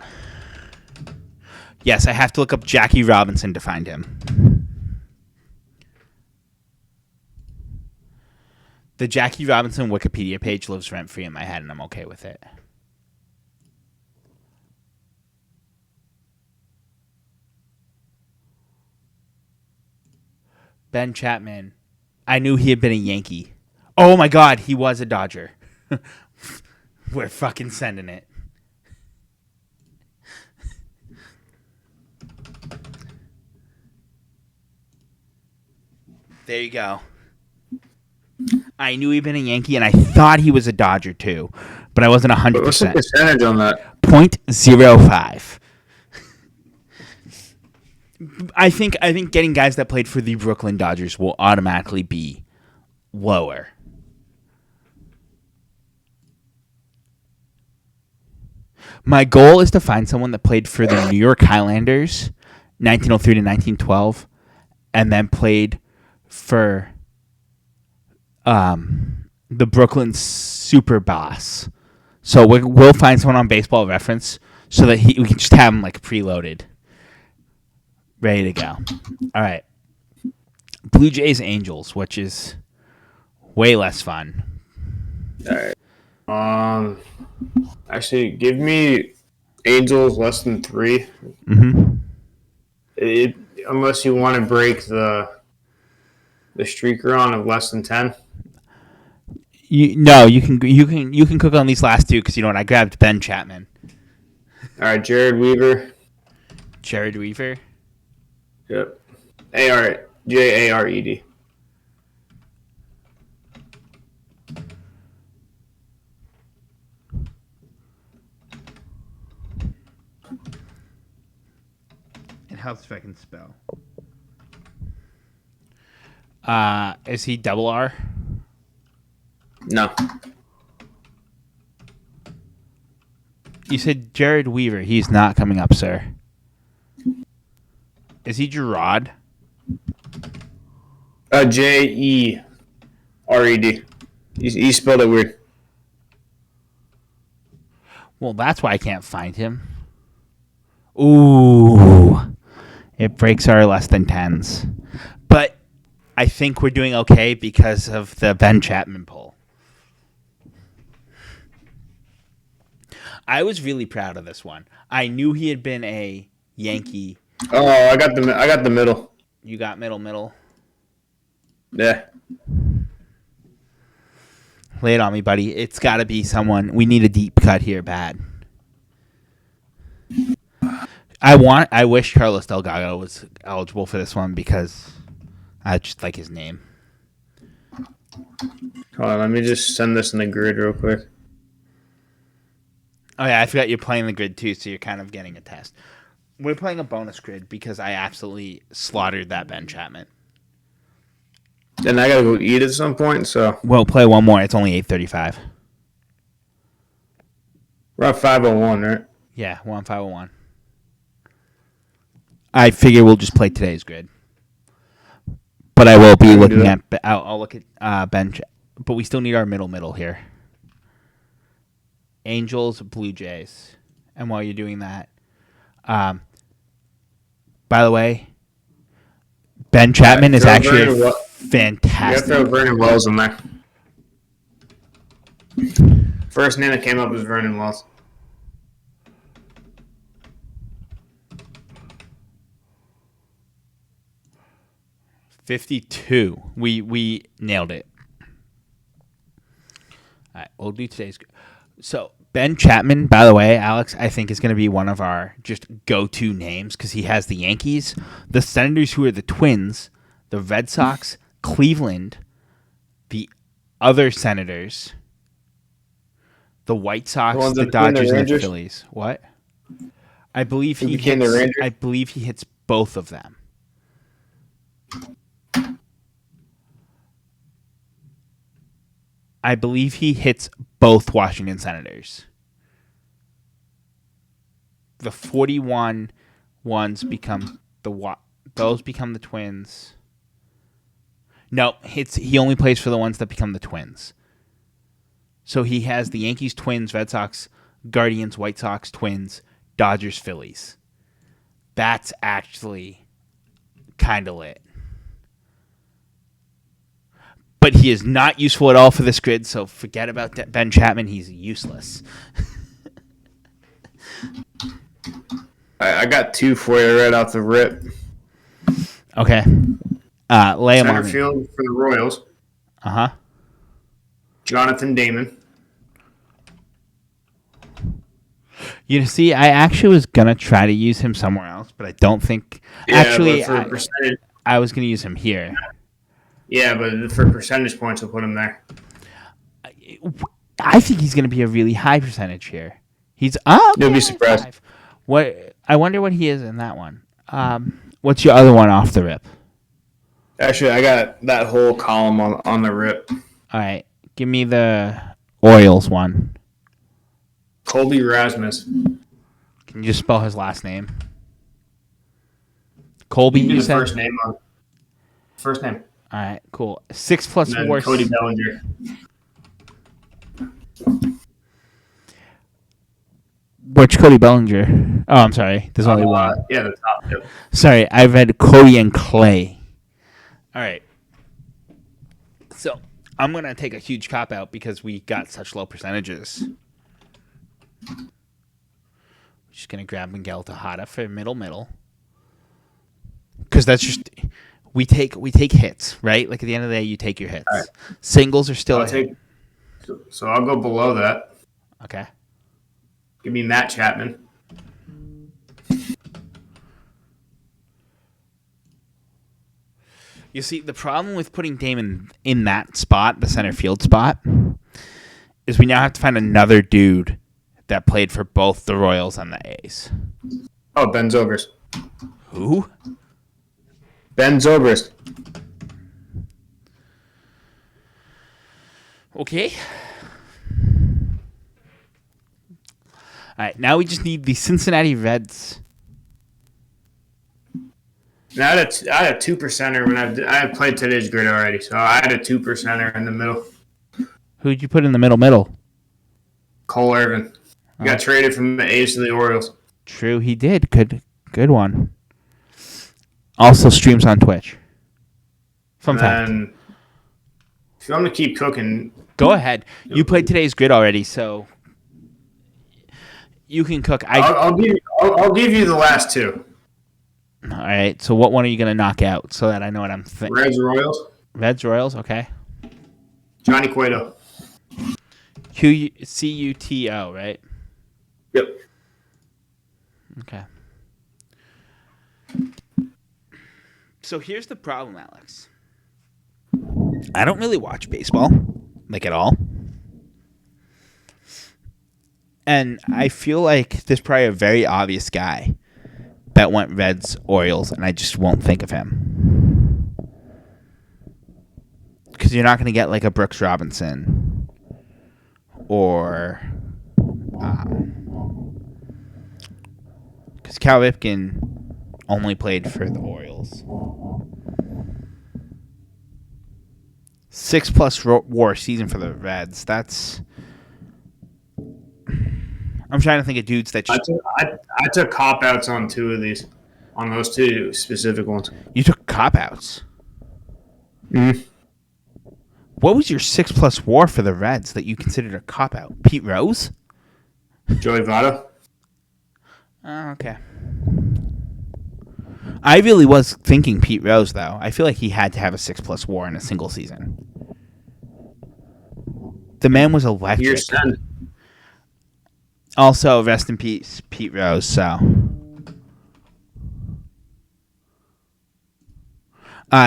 Speaker 2: Yes, I have to look up Jackie Robinson to find him. The Jackie Robinson Wikipedia page lives rent-free in my head, and I'm okay with it. Ben Chapman. I knew he had been a Yankee. Oh my God, he was a Dodger. We're fucking sending it. There you go. I knew he'd been a Yankee, and I thought he was a Dodger too, but I wasn't 100%.
Speaker 3: What's the percentage on that?
Speaker 2: 0.05. I think getting guys that played for the Brooklyn Dodgers will automatically be lower. My goal is to find someone that played for the New York Highlanders, 1903 to 1912, and then played for the Brooklyn Super Boss. So we'll find someone on Baseball Reference so that we can just have him like preloaded, ready to go. All right. Blue Jays Angels, which is way less fun.
Speaker 3: All right. Actually, give me Angels less than 3.
Speaker 2: Mm-hmm.
Speaker 3: Unless you want to break the streaker on of less than 10.
Speaker 2: You can cook on these last 2 because you know what, I grabbed Ben Chapman.
Speaker 3: All right, Jared Weaver.
Speaker 2: Jared Weaver.
Speaker 3: Yep. Jared.
Speaker 2: It helps if I can spell. Is he double R?
Speaker 3: No.
Speaker 2: You said Jared Weaver. He's not coming up, sir. Is he Gerard?
Speaker 3: Jered. He spelled it weird.
Speaker 2: Well, that's why I can't find him. Ooh. It breaks our less than 10s. But I think we're doing okay because of the Ben Chapman poll. I was really proud of this one. I knew he had been a Yankee.
Speaker 3: Oh, I got the middle.
Speaker 2: You got middle.
Speaker 3: Yeah.
Speaker 2: Lay it on me, buddy. It's got to be someone. We need a deep cut here, bad. I wish Carlos Delgado was eligible for this one because I just like his name.
Speaker 3: Hold on, let me just send this in the grid real quick.
Speaker 2: Oh yeah, I forgot you're playing the grid too, so you're kind of getting a test. We're playing a bonus grid because I absolutely slaughtered that Ben Chapman.
Speaker 3: Then I gotta go eat at some point, so
Speaker 2: We'll play one more. It's only 8:35.
Speaker 3: we're at 5:01, right?
Speaker 2: Yeah, we're on 5:01. I figure we'll just play today's grid. But I will be looking at. I'll look at bench, but we still need our middle here. Angels, Blue Jays, and while you're doing that, by the way, Ben Chapman is actually fantastic.
Speaker 3: You have to throw Vernon Wells in there. First name that came up was Vernon Wells.
Speaker 2: $52. We nailed it. All right, we'll do today's. So Ben Chapman, by the way, Alex, I think is going to be one of our just go-to names because he has the Yankees, the Senators, who are the Twins, the Red Sox, Cleveland, the other Senators, the White Sox, the Dodgers, and the Phillies. What? I believe he hits. I believe he hits both of them. I believe he hits both Washington Senators. The 41 ones become those become the Twins. No, he only plays for the ones that become the Twins. So he has the Yankees, Twins, Red Sox, Guardians, White Sox, Twins, Dodgers, Phillies. That's actually kind of lit. But he is not useful at all for this grid, so forget about Ben Chapman. He's useless.
Speaker 3: I got 2 for you right off the rip.
Speaker 2: Okay. Lay him on me.
Speaker 3: Center field for the Royals.
Speaker 2: Uh-huh.
Speaker 3: Jonathan Damon.
Speaker 2: You see, I actually was going to try to use him somewhere else, but I don't think...
Speaker 3: Yeah,
Speaker 2: actually,
Speaker 3: percentage.
Speaker 2: I was going to use him here.
Speaker 3: Yeah, but for percentage points, we'll put him there.
Speaker 2: I think he's going to be a really high percentage here. He's up.
Speaker 3: You'll be surprised.
Speaker 2: 5. What? I wonder what he is in that one. What's your other one off the rip?
Speaker 3: Actually, I got that whole column on the rip.
Speaker 2: All right. Give me the Orioles one.
Speaker 3: Colby Rasmus.
Speaker 2: Can you just spell his last name? Colby, you said?
Speaker 3: First name. First name.
Speaker 2: All right, cool. 6 plus
Speaker 3: And
Speaker 2: 4.
Speaker 3: Cody Bellinger.
Speaker 2: Which Cody Bellinger? Oh, I'm sorry. There's only one.
Speaker 3: Yeah, the top two.
Speaker 2: Sorry, I read Cody and Clay. All right. So I'm going to take a huge cop out because we got such low percentages. Just going to grab Miguel Tejada for middle. Because that's just we take hits, right? Like at the end of the day, you take your hits.
Speaker 3: All right.
Speaker 2: Singles are still
Speaker 3: So I'll go below that.
Speaker 2: Okay.
Speaker 3: Give me Matt Chapman.
Speaker 2: You see, the problem with putting Damon in that spot, the center field spot, is we now have to find another dude that played for both the Royals and the A's.
Speaker 3: Oh, Ben Zobrist.
Speaker 2: Who?
Speaker 3: Ben Zobrist.
Speaker 2: Okay. All right, now we just need the Cincinnati Reds.
Speaker 3: Now I had a 2%er when I played today's grid already, so I had a 2%er in the middle.
Speaker 2: Who'd you put in the middle?
Speaker 3: Cole Irvin. He got traded from the A's to the Orioles.
Speaker 2: True, he did. Good one. Also streams on Twitch. Fun fact.
Speaker 3: And if you want to keep cooking,
Speaker 2: Go ahead. You played today's grid already, so you can cook.
Speaker 3: I'll give you the last two.
Speaker 2: All right. So what one are you gonna knock out so that I know what I'm thinking?
Speaker 3: Reds Royals.
Speaker 2: Reds Royals. Okay.
Speaker 3: Johnny Cueto.
Speaker 2: Cuto, right?
Speaker 3: Yep.
Speaker 2: Okay. So here's the problem, Alex. I don't really watch baseball, like at all. And I feel like there's probably a very obvious guy that went Reds, Orioles, and I just won't think of him. Because you're not going to get like a Brooks Robinson or... Because Cal Ripken only played for the Orioles. 6+ WAR season for the Reds. That's... I'm trying to think of dudes that just...
Speaker 3: I took cop-outs on two of these. On those two specific ones.
Speaker 2: You took cop-outs?
Speaker 3: Mm-hmm.
Speaker 2: What was your 6+ WAR for the Reds that you considered a cop-out? Pete Rose?
Speaker 3: Joey Votto.
Speaker 2: Oh, okay. I really was thinking Pete Rose, though. I feel like he had to have a 6+ WAR in a single season. The man was electric.
Speaker 3: Year 10.
Speaker 2: Also, rest in peace, Pete Rose. So,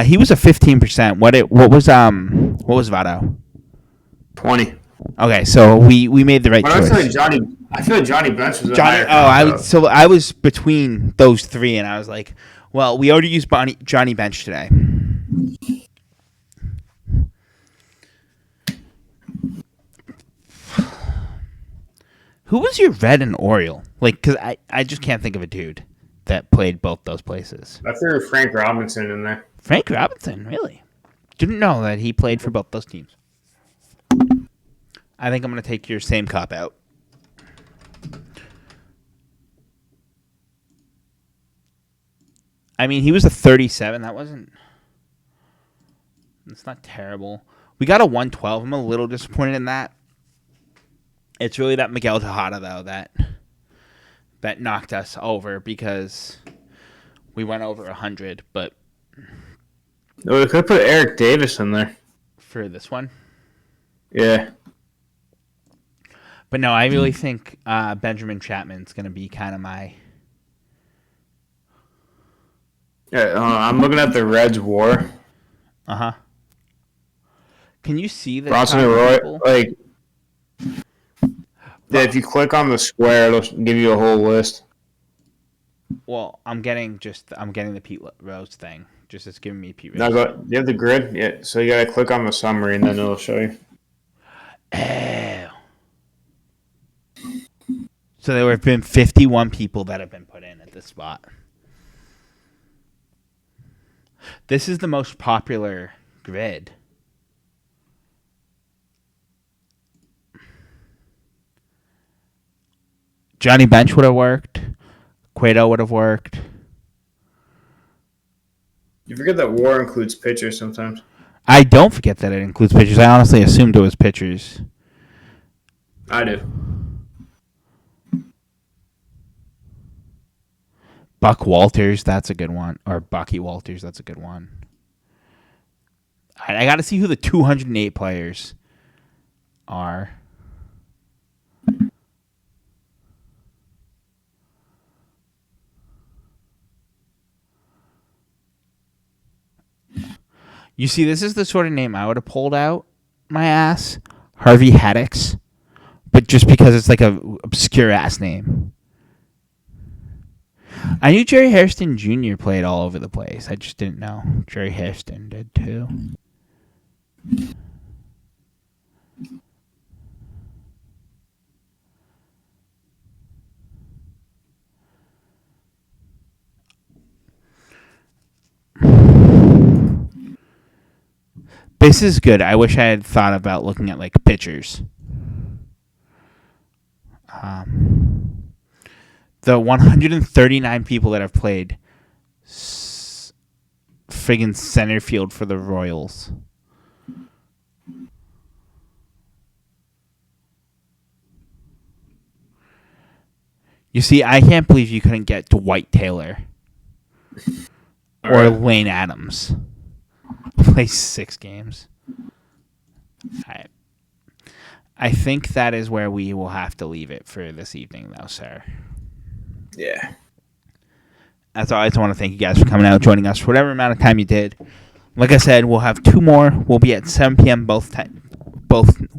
Speaker 2: he was a 15%. What was Votto?
Speaker 3: 20.
Speaker 2: Okay, so we made the right
Speaker 3: But
Speaker 2: choice.
Speaker 3: I feel like Johnny Bench was a higher
Speaker 2: I was between those three, and I was like, well, we already used Johnny Bench today. Who was your Red and Oriole? Like, because I just can't think of a dude that played both those places.
Speaker 3: I threw Frank Robinson in there.
Speaker 2: Frank Robinson, really? Didn't know that he played for both those teams. I think I'm going to take your same cop out. I mean, he was a 37. It's not terrible. We got a 112. I'm a little disappointed in that. It's really that Miguel Tejada, though, that knocked us over because we went over 100. But
Speaker 3: No, we could put Eric Davis in there.
Speaker 2: for this one.
Speaker 3: Yeah.
Speaker 2: But no, I really think Benjamin Chapman's going to be kind of my...
Speaker 3: Yeah, I'm looking at the Reds WAR.
Speaker 2: Uh-huh. Can you see the
Speaker 3: Bronson
Speaker 2: top
Speaker 3: and Roy,
Speaker 2: people?
Speaker 3: like, yeah, if you click on the square, it'll give you a whole list.
Speaker 2: Well, I'm getting the Pete Rose thing. Just it's giving me Pete Rose.
Speaker 3: Now do you have the grid? Yeah, so you gotta click on the summary and then it'll show you.
Speaker 2: Oh. So there have been 51 people that have been put in at this spot. This is the most popular grid. Johnny Bench would have worked. Cueto would have worked.
Speaker 3: You forget that WAR includes pitchers sometimes.
Speaker 2: I don't forget that it includes pitchers. I honestly assumed it was pitchers.
Speaker 3: I do.
Speaker 2: Buck Walters, that's a good one. Or Bucky Walters, that's a good one. I got to see who the 208 players are. You see, this is the sort of name I would have pulled out my ass. Harvey Haddix. But just because it's like a obscure ass name. I knew Jerry Hairston Jr. played all over the place. I just didn't know Jerry Hairston did too. This is good. I wish I had thought about looking at like pitchers. The 139 people that have played friggin' center field for the Royals. You see, I can't believe you couldn't get Dwight Taylor or Lane Adams. Play 6 games. I think that is where we will have to leave it for this evening, though, sir.
Speaker 3: Yeah.
Speaker 2: That's all. I just want to thank you guys for coming out, joining us for whatever amount of time you did. Like I said, we'll have 2 more. We'll be at 7 p.m. both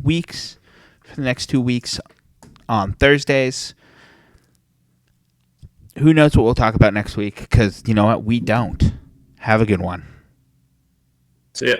Speaker 2: weeks for the next 2 weeks on Thursdays. Who knows what we'll talk about next week? Because you know what? We don't. Have a good one.
Speaker 3: See ya.